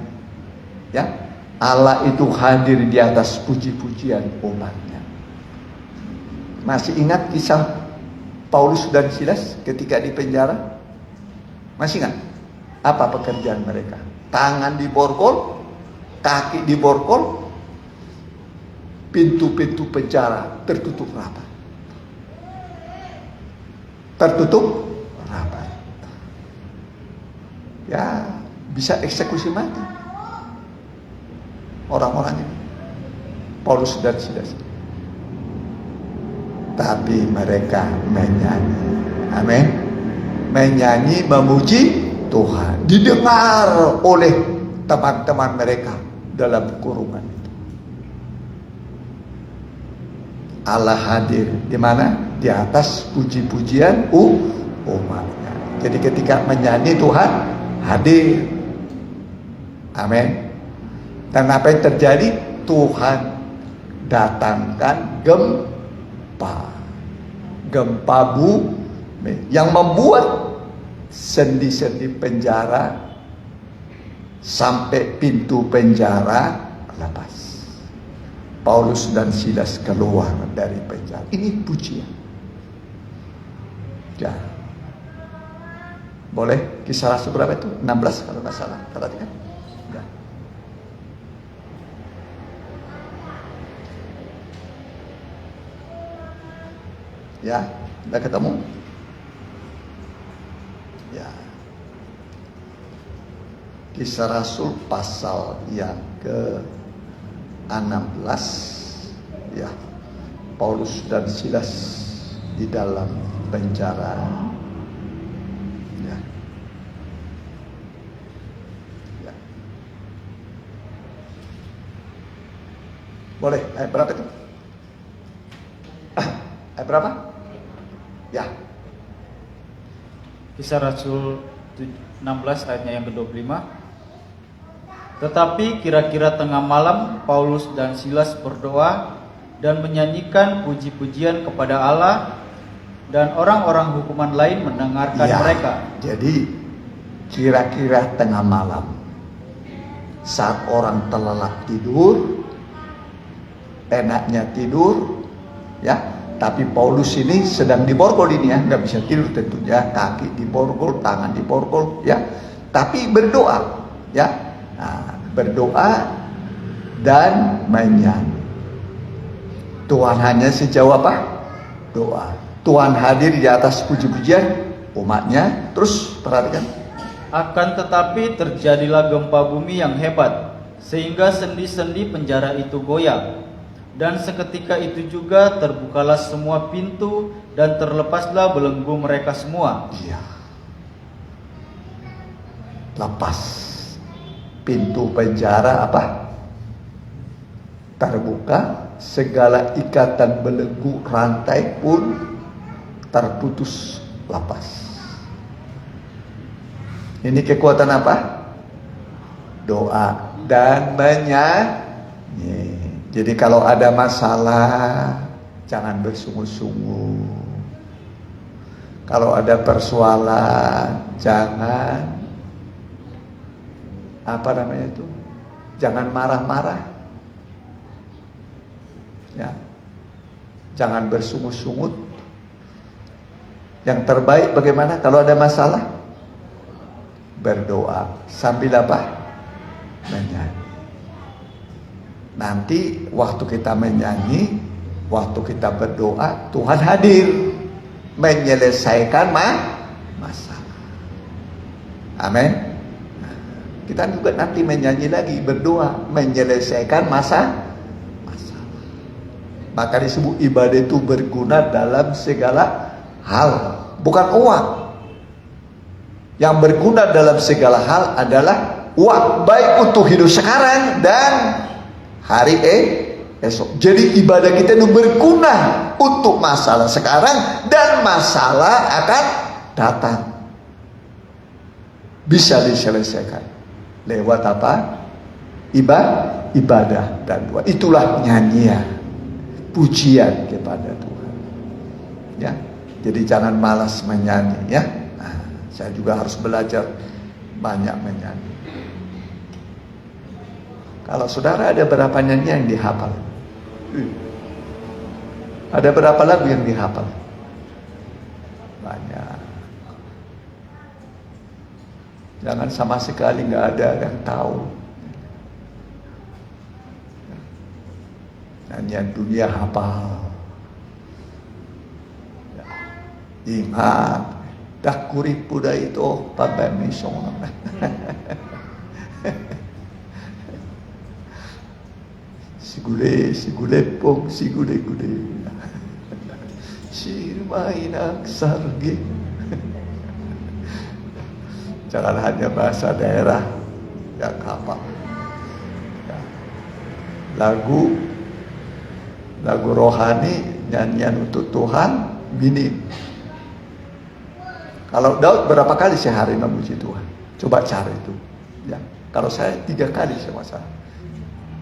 Ya, Allah itu hadir di atas puji-pujian umatnya. Masih ingat kisah Paulus dan Silas ketika di penjara? Masih ingat? Apa pekerjaan mereka? Tangan diborgol, kaki diborgol, pintu-pintu penjara tertutup rapat. Tertutup rapat. Ya, bisa eksekusi mati orang-orang ini, Paulus dan Silas. Tapi mereka menyanyi. Amin. Menyanyi memuji Tuhan. Didengar oleh teman-teman mereka dalam kurungan itu. Allah hadir di mana? Di atas puji-pujian umatnya. Jadi ketika menyanyi, Tuhan hadir. Amin. Dan apa yang terjadi? Tuhan datangkan gempa bumi yang membuat sendi-sendi penjara sampai pintu penjara lepas. Paulus dan Silas keluar dari penjara. Ini pujian. Ya. Boleh Kisah Rasul berapa itu? 16 kalau nggak salah. Perhatikan. Ya. Ya, udah ketemu? Ya. Kisah Rasul pasal yang ke-16. Ya. Paulus dan Silas di dalam penjara. Ya. Ya. Boleh, ayat berapa itu? Ayat berapa? Ya. Kisah Rasul 16 ayatnya yang ke-25. Tetapi kira-kira tengah malam Paulus dan Silas berdoa dan menyanyikan puji-pujian kepada Allah, dan orang-orang hukuman lain mendengarkan mereka. Jadi kira-kira tengah malam, saat orang terlelap tidur, enaknya tidur, ya. Tapi Paulus ini sedang diborgol ini ya, nggak bisa tidur tentunya, kaki diborgol, tangan diborgol, ya. Tapi berdoa, ya. Nah, berdoa dan menyanyi. Tuhan hanya sejauh apa? Doa. Tuhan hadir di atas puji-pujian umatnya. Terus perhatikan. Akan tetapi terjadilah gempa bumi yang hebat, sehingga sendi-sendi penjara itu goyang. Dan seketika itu juga terbukalah semua pintu dan terlepaslah belenggu mereka semua. Iya. Lepas pintu penjara apa? Terbuka, segala ikatan belenggu rantai pun terputus lepas. Ini kekuatan apa? Doa dan menyanyi. Jadi kalau ada masalah, jangan bersungut-sungut. Kalau ada persoalan, jangan jangan marah-marah. Ya. Jangan bersungut-sungut. Yang terbaik bagaimana kalau ada masalah? Berdoa sambil apa? Menyanyi. Nanti waktu kita menyanyi, waktu kita berdoa, Tuhan hadir menyelesaikan masalah. Amin. Nah, kita juga nanti menyanyi lagi, berdoa menyelesaikan masalah. Maka disebut ibadah itu berguna dalam segala hal, bukan uang. Yang berguna dalam segala hal adalah uang, baik untuk hidup sekarang dan hari esok. Jadi ibadah kita itu berguna untuk masalah sekarang dan masalah akan datang. Bisa diselesaikan lewat apa? Ibadah dan doa. Itulah nyanyian, pujian kepada Tuhan. Ya, jadi jangan malas menyanyi. Ya, nah, saya juga harus belajar banyak menyanyi. Kalau saudara ada berapa nyanyian yang dihafal? Ada berapa lagu yang dihafal? Banyak. Jangan sama sekali nggak ada yang tahu. Nyanyian dunia hafal. Ya. Ingat, dah kurip puda itu pabamisong. Sigule pong sigule sirmainak sargi. Jangan hanya bahasa daerah yang hafal. Ya. Lagu rohani, nyanyian untuk Tuhan minim. Kalau Daud berapa kali sehari memuji Tuhan? Coba cari itu. Ya. Kalau saya 3 kali saya masalah.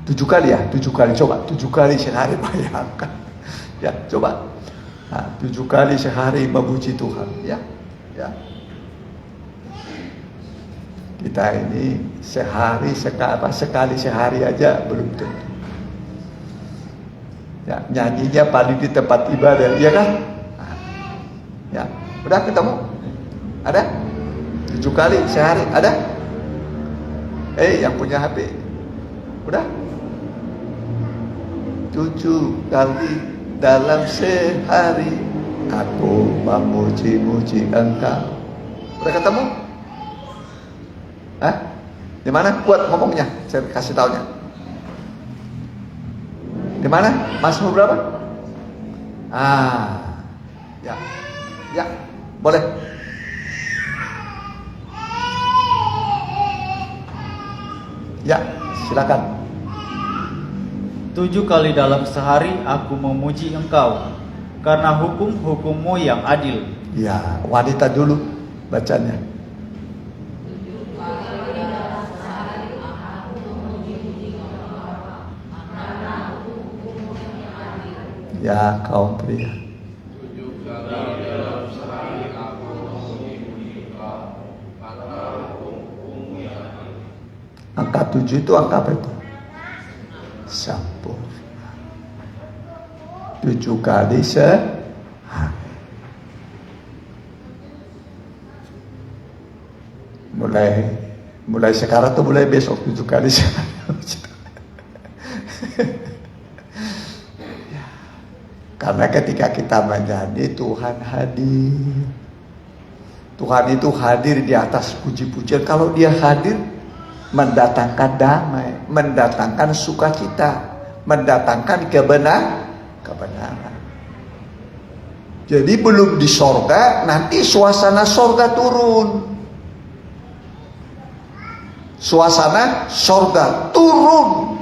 7 kali ya, 7 kali. Coba 7 kali sehari, bayangkan. Ya, coba. Nah, 7 kali sehari memuji Tuhan. Ya, ya. Kita ini sekali sehari aja belum tentu. Ya, nyanyinya paling di tempat ibadah, iya kan? Nah, ya, udah ketemu? Ada? 7 kali sehari, ada? Yang punya HP, udah? 7 kali dalam sehari aku memuji-muji Engkau. Udah ketemu? Hah? Di mana? Kuat ngomongnya, saya kasih taunya. Di mana? Mazmur berapa? Ya, ya, boleh. Ya, silakan. 7 kali dalam sehari aku memuji Engkau, karena hukum-hukum-Mu yang adil. Ya, wanita dulu bacanya. Ya, kaum pria. Angka 7 itu angka apa itu? Sempurna. 7 kali sehari. Mulai sekarang tuh mulai besok 7 kali sehari. Karena ketika kita menjadi Tuhan hadir. Tuhan itu hadir di atas puji-pujian. Kalau dia hadir, mendatangkan damai, mendatangkan sukacita, mendatangkan kebenaran. Jadi belum di sorga, nanti suasana sorga turun. Suasana sorga turun,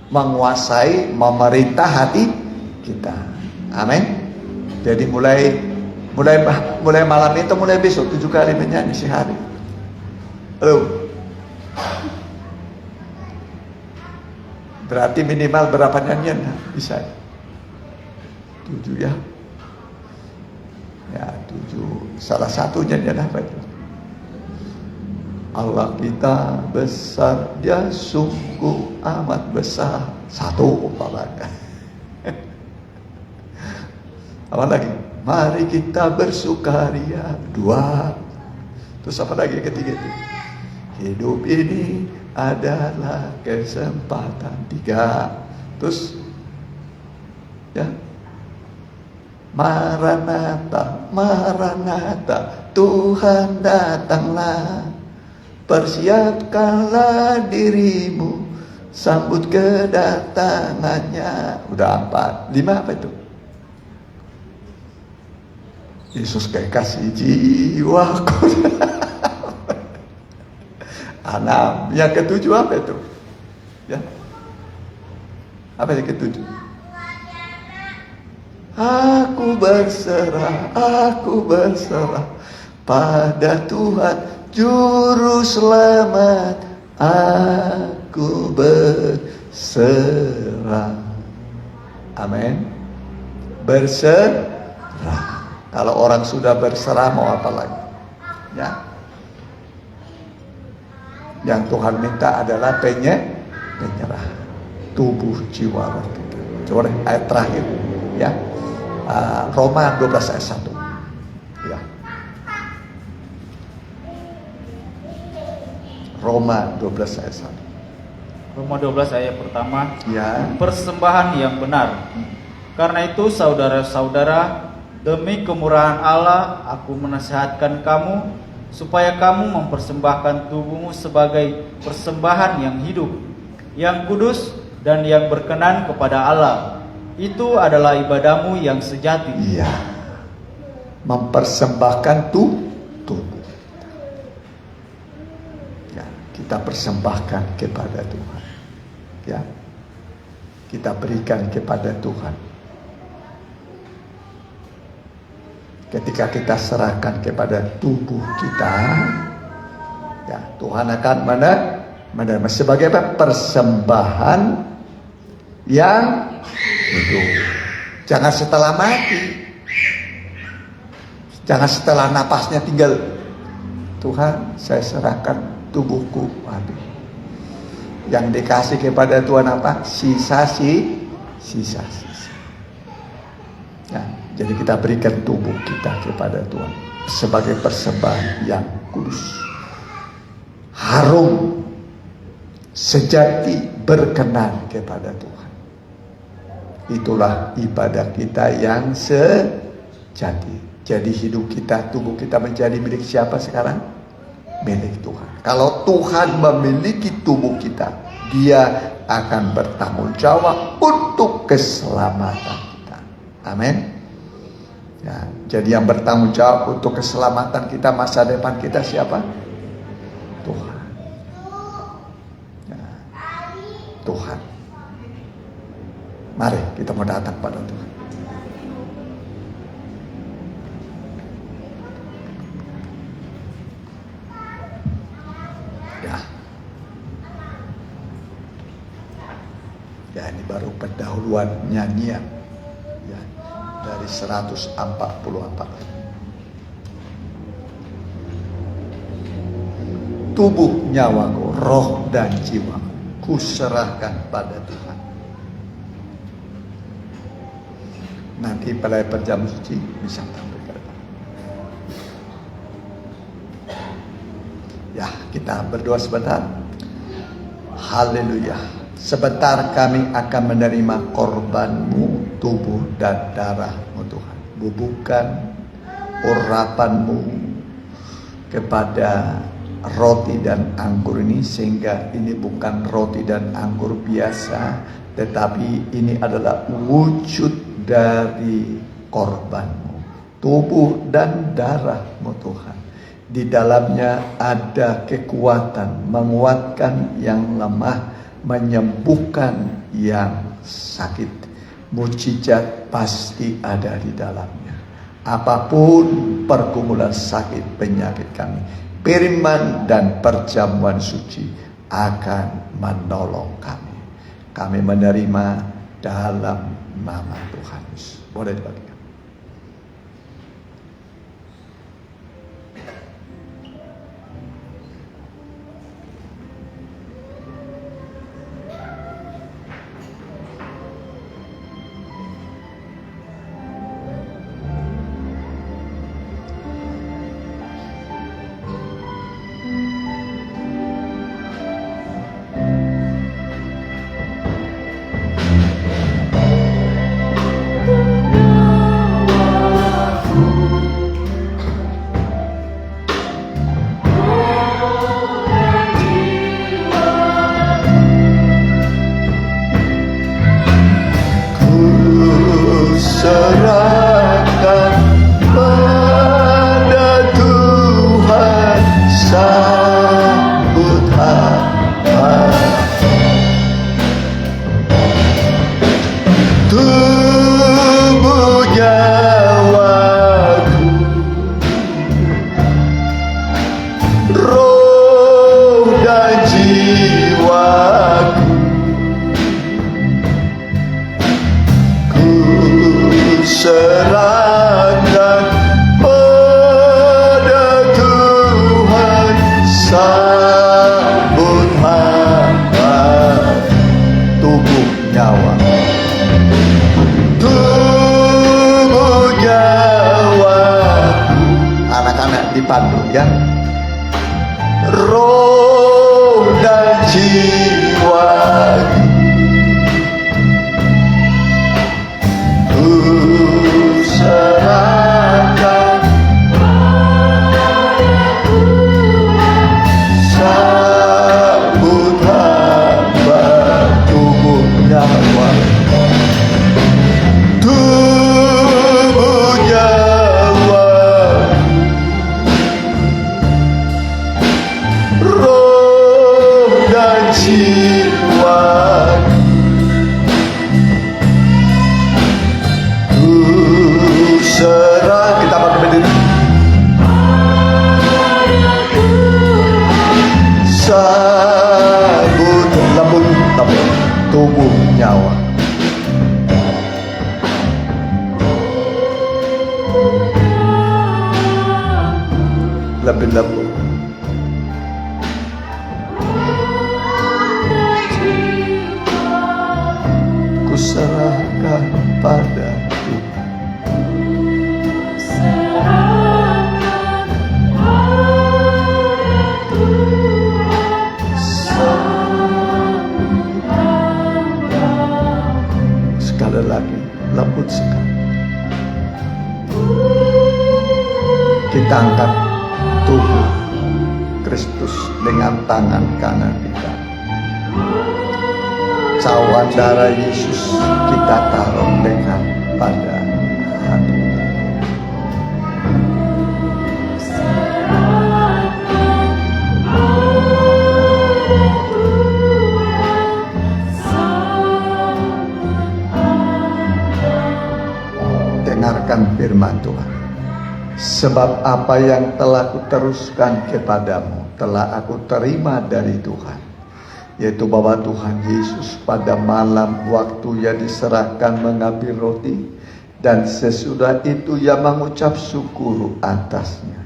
menguasai, memerintah hati kita. Amin. Jadi mulai malam itu, mulai besok 7 kali menyanyi sehari. Halo. Berarti minimal berapa nyanyian? Bisa 7 ya. Ya 7. Salah satu nyanyian apa itu? Allah kita besar, dia sungguh amat besar. 1 umpamanya. Apa lagi? Mari kita bersukaria. 2. Terus apa lagi yang ketiga itu? Hidup ini adalah kesempatan. 3. Terus ya, Maranatha, Maranatha, Tuhan datanglah. Persiapkanlah dirimu, sambut kedatangannya. Udah 4, 5 apa itu? Yesus kasih jiwaku. 6. Yang ke-7 apa itu? Ya. Apa yang ke-7? Aku berserah pada Tuhan Juru Selamat. Aku berserah. Amin. Berserah. Kalau orang sudah berserah mau apa lagi? Ya. Yang Tuhan minta adalah penyerah. Tubuh, jiwa, roh kita. Coba ayat terakhir, ya. Roma 12 ayat 1. Ya. Roma 12 ayat 1. Roma 12 ayat pertama. Ya. Persembahan yang benar. Karena itu saudara-saudara, demi kemurahan Allah, aku menasihatkan kamu supaya kamu mempersembahkan tubuhmu sebagai persembahan yang hidup, yang kudus dan yang berkenan kepada Allah. Itu adalah ibadahmu yang sejati. Iya. Mempersembahkan tubuh. Ya, kita persembahkan kepada Tuhan. Ya. Kita berikan kepada Tuhan. Ketika kita serahkan kepada tubuh kita, ya, Tuhan akan menerima sebagai persembahan yang hidup. Jangan setelah mati, jangan setelah napasnya tinggal. Tuhan, saya serahkan tubuhku. Waduh. Yang dikasih kepada Tuhan apa? Sisa. Ya, jadi kita berikan tubuh kita kepada Tuhan sebagai persembahan yang kudus, harum, sejati, berkenan kepada Tuhan. Itulah ibadah kita yang sejati. Jadi hidup kita, tubuh kita menjadi milik siapa sekarang? Milik Tuhan. Kalau Tuhan memiliki tubuh kita, Dia akan bertanggung jawab untuk keselamatan. Amin. Ya, jadi yang bertanggung jawab untuk keselamatan kita, masa depan kita siapa? Tuhan. Ya, Tuhan. Mari kita mau datang pada Tuhan. Ya. Ya, ini baru pendahuluan nyanyian. Dari 144. Tubuh, nyawaku, roh dan jiwa kuserahkan pada Tuhan. Nanti pada jam suci bisa tampil. Ya, kita berdoa sebentar. Haleluya. Sebentar kami akan menerima korbanmu, tubuh dan darahmu Tuhan. Bubukan urapanmu kepada roti dan anggur ini, sehingga ini bukan roti dan anggur biasa, tetapi ini adalah wujud dari korbanmu, tubuh dan darahmu Tuhan. Di dalamnya ada kekuatan, menguatkan yang lemah, menyembuhkan yang sakit. Mujizat pasti ada di dalamnya. Apapun pergumulan sakit penyakit kami, firman dan perjamuan suci akan menolong kami. Kami menerima dalam nama Tuhan Yesus. Boleh dibagikan. jiwaku, ku serahkan pada Tuhan. Sambut hamba, tubuh nyawa, tubuh nyawa. Anak-anak dipandu ya. Roh dan jiwaku, ku serahkan sambut hamba, tubuh nyawa, tubuh nyawa, roh dan jiwa, ku serah. Kita pakai berdiri. Sambut lembut tubuh nyawa, lebih lembut. Ku serahkan pada Tuhan. Sekali lagi, lembut sekali. Kita angkat tubuh Kristus dengan tangan kanan kita. Cawan darah Yesus kita taruh dengan pada hati. Dengarkan firman Tuhan. Sebab apa yang telah kuteruskan kepadamu telah aku terima dari Tuhan, yaitu bahwa Tuhan Yesus pada malam waktu ia diserahkan mengambil roti, dan sesudah itu ia mengucap syukur atasnya.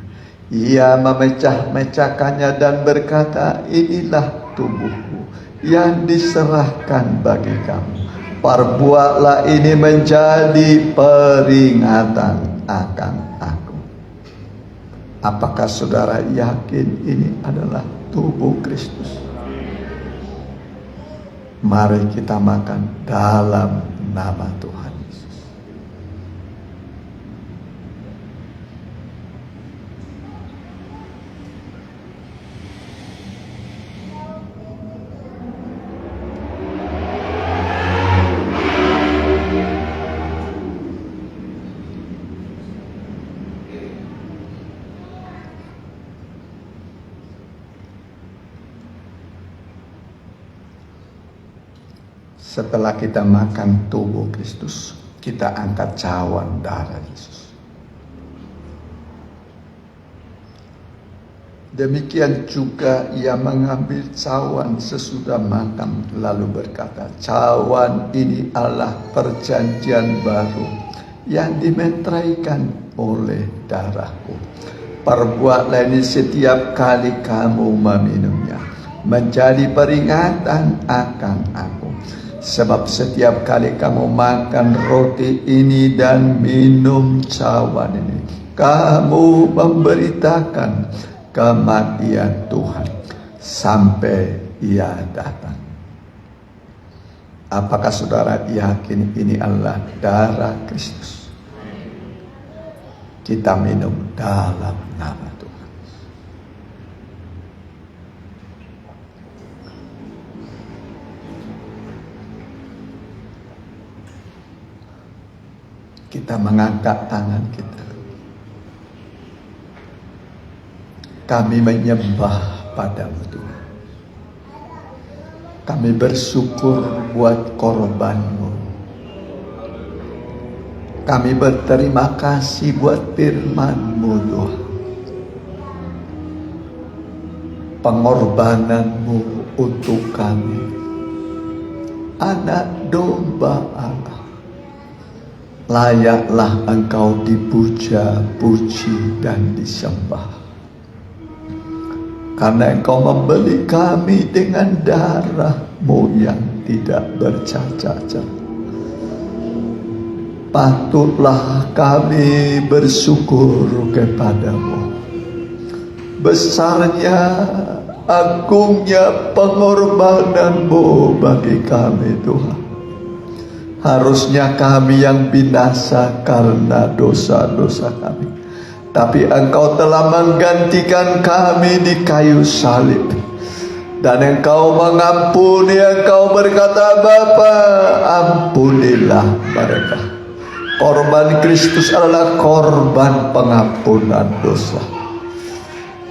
Ia memecah-mecahkannya dan berkata, inilah tubuhku yang diserahkan bagi kamu. Perbuatlah ini menjadi peringatan akan aku. Apakah saudara yakin ini adalah tubuh Kristus? Mari kita makan dalam nama Tuhan Yesus. Setelah kita makan tubuh Kristus, kita angkat cawan darah Yesus. Demikian juga ia mengambil cawan sesudah makan, lalu berkata, cawan ini adalah perjanjian baru yang dimeteraikan oleh darahku. Perbuatlah ini setiap kali kamu meminumnya, menjadi peringatan akan aku. Sebab setiap kali kamu makan roti ini dan minum cawan ini, kamu memberitakan kematian Tuhan sampai ia datang. Apakah saudara yakin ini adalah darah Kristus? Kita minum dalam nama Tuhan. Kita mengangkat tangan kita. Kami menyembah padamu Tuhan. Kami bersyukur buat korbanmu. Kami berterima kasih buat firman-Mu Tuhan. Pengorbananmu untuk kami, anak domba Allah. Layaklah Engkau dipuja, puji, dan disembah. Karena Engkau membeli kami dengan darah-Mu yang tidak bercacat. Patutlah kami bersyukur kepadamu. Besarnya, agungnya pengorbanan-Mu bagi kami Tuhan. Harusnya kami yang binasa karena dosa-dosa kami, tapi Engkau telah menggantikan kami di kayu salib. Dan Engkau mengampuni, Engkau berkata, Bapa, ampunilah mereka. Korban Kristus adalah korban pengampunan dosa.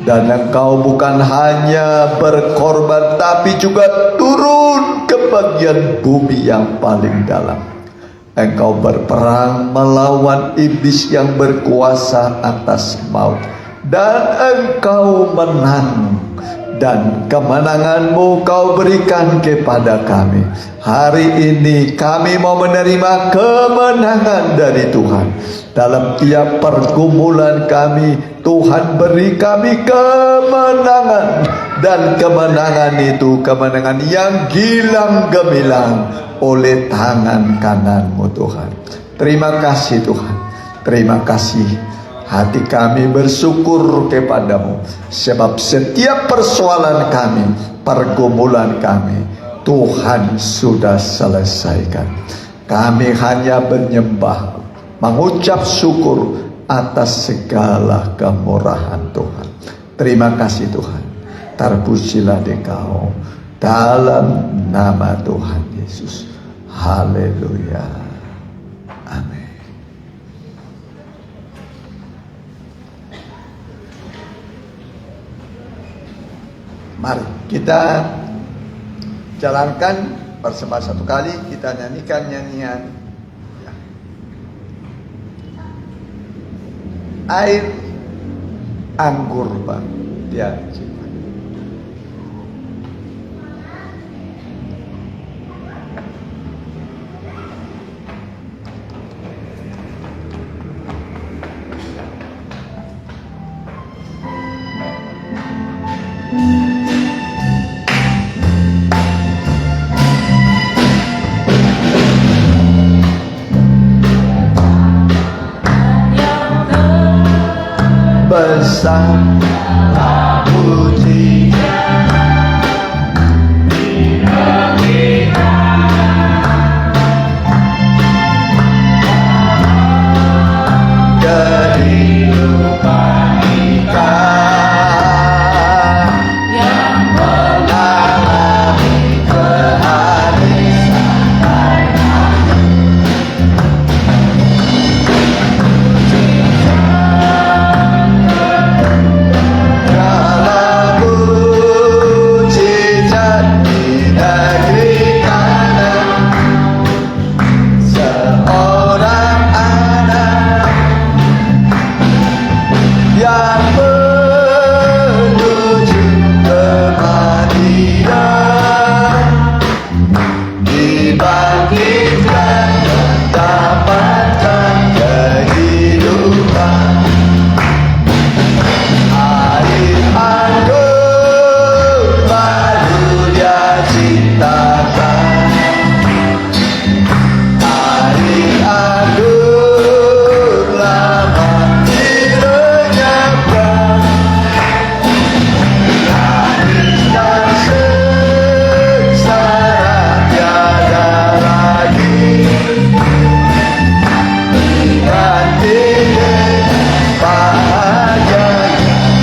Dan Engkau bukan hanya berkorban, tapi juga turun ke bagian bumi yang paling dalam. Engkau berperang melawan iblis yang berkuasa atas maut. Dan Engkau menang. Dan kemenangan-Mu Kau berikan kepada kami. Hari ini kami mau menerima kemenangan dari Tuhan. Dalam tiap pergumulan kami, Tuhan beri kami kemenangan. Dan kemenangan itu kemenangan yang gilang gemilang oleh tangan kanan-Mu Tuhan. Terima kasih Tuhan. Terima kasih. Hati kami bersyukur kepadamu, sebab setiap persoalan kami, pergumulan kami, Tuhan sudah selesaikan. Kami hanya menyembah, mengucap syukur atas segala kemurahan Tuhan. Terima kasih Tuhan. Terpujilah Engkau dalam nama Tuhan Yesus. Haleluya. Amin. Mari kita jalankan bersama satu kali, kita nyanyikan nyanyian air anggur baru dia cipta. Besar pujinya kehidupan kita yang mengalami kehadisan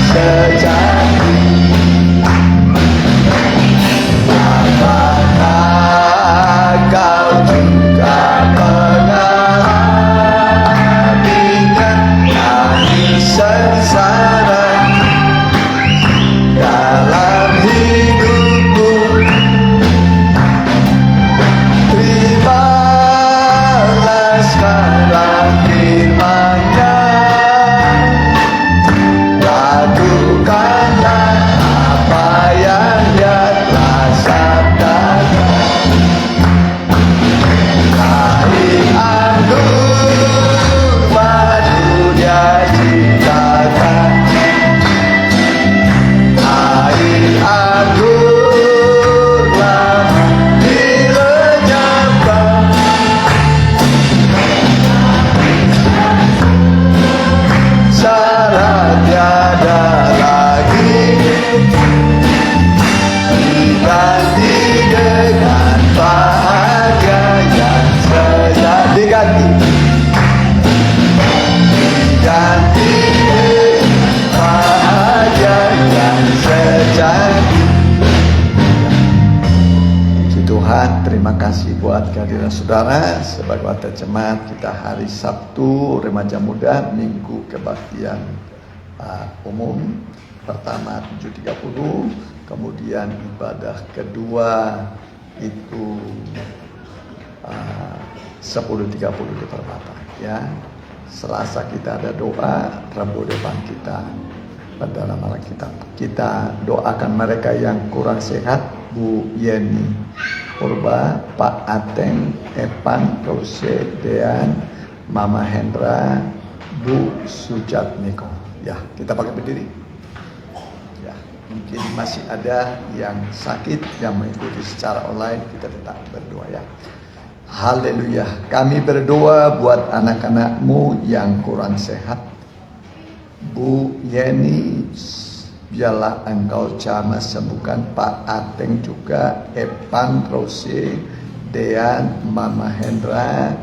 sejati. Apakah Tuhan, terima kasih buat kehadiran saudara sebagai wakil jemaat kita hari Sabtu Remaja Muda Minggu Kebaktian umum pertama 7.30, kemudian ibadah kedua itu 10.30 di Permata ya. Selasa kita ada doa, Rabu depan kita dalam Alkitab. Kita doakan mereka yang kurang sehat, Bu Yeni Purba, Pak Ateng, Epan, Rose, Dean, Mama Hendra, Bu Sujatmiko. Ya, kita pakai berdiri. Ya, mungkin masih ada yang sakit yang mengikuti secara online, kita tetap berdoa ya. Haleluya. Kami berdoa buat anak-anakmu yang kurang sehat. Bu Yeni, biarlah engkau jamah sembuhkan. Pak Ateng juga, Epan, Rose, Dean, Mama Hendra,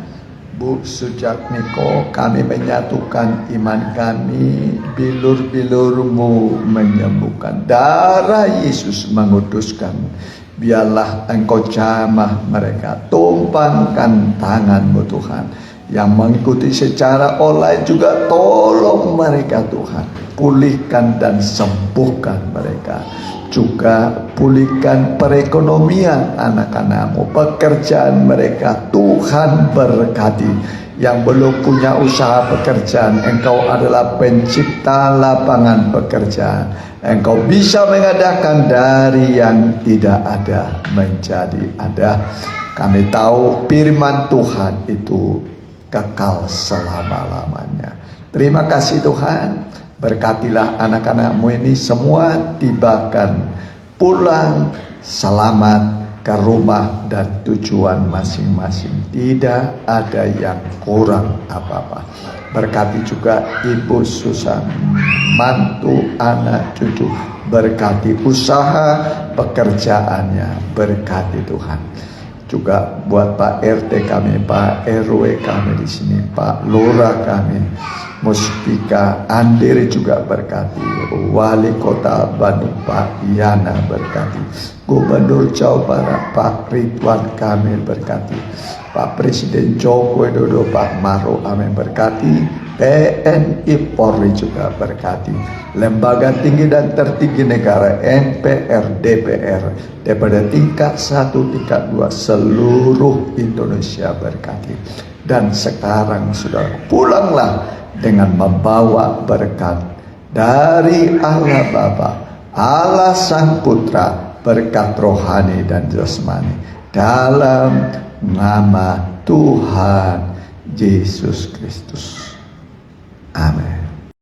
Bu Sujatmiko, kami menyatukan iman kami. Bilur-bilurmu menyembuhkan, darah Yesus menguduskan. Biarlah engkau jamah mereka, tumpangkan tanganmu Tuhan. Yang mengikuti secara online juga tolong mereka Tuhan, pulihkan dan sembuhkan mereka. Juga pulihkan perekonomian anak-anakmu, pekerjaan mereka Tuhan berkati. Yang belum punya usaha pekerjaan, engkau adalah pencipta lapangan pekerjaan. Engkau bisa mengadakan dari yang tidak ada menjadi ada. Kami tahu firman Tuhan itu kekal selama-lamanya. Terima kasih Tuhan, berkatilah anak-anakmu ini semua, tibakan pulang selamat ke rumah dan tujuan masing-masing. Tidak ada yang kurang apa-apa. Berkati juga Ibu Susan, mantu, anak, cucu. Berkati usaha pekerjaannya, berkati Tuhan. Juga buat Pak RT kami, Pak RW kami di sini, Pak Lurah kami, Muspika, Andiri juga berkati, Wali Kota Bandung Pak Yana berkati, Gubernur Jawa Barat Pak Ridwan Kamil berkati, Pak Presiden Joko Widodo Pak Maruf Amin berkati, TNI Polri juga berkati, lembaga tinggi dan tertinggi negara MPR DPR daripada tingkat 1 tingkat 2 seluruh Indonesia berkati. Dan sekarang saudara, pulanglah dengan membawa berkat dari Allah Bapa, Allah Sang Putra, berkat rohani dan jasmani dalam nama Tuhan Yesus Kristus. Amin.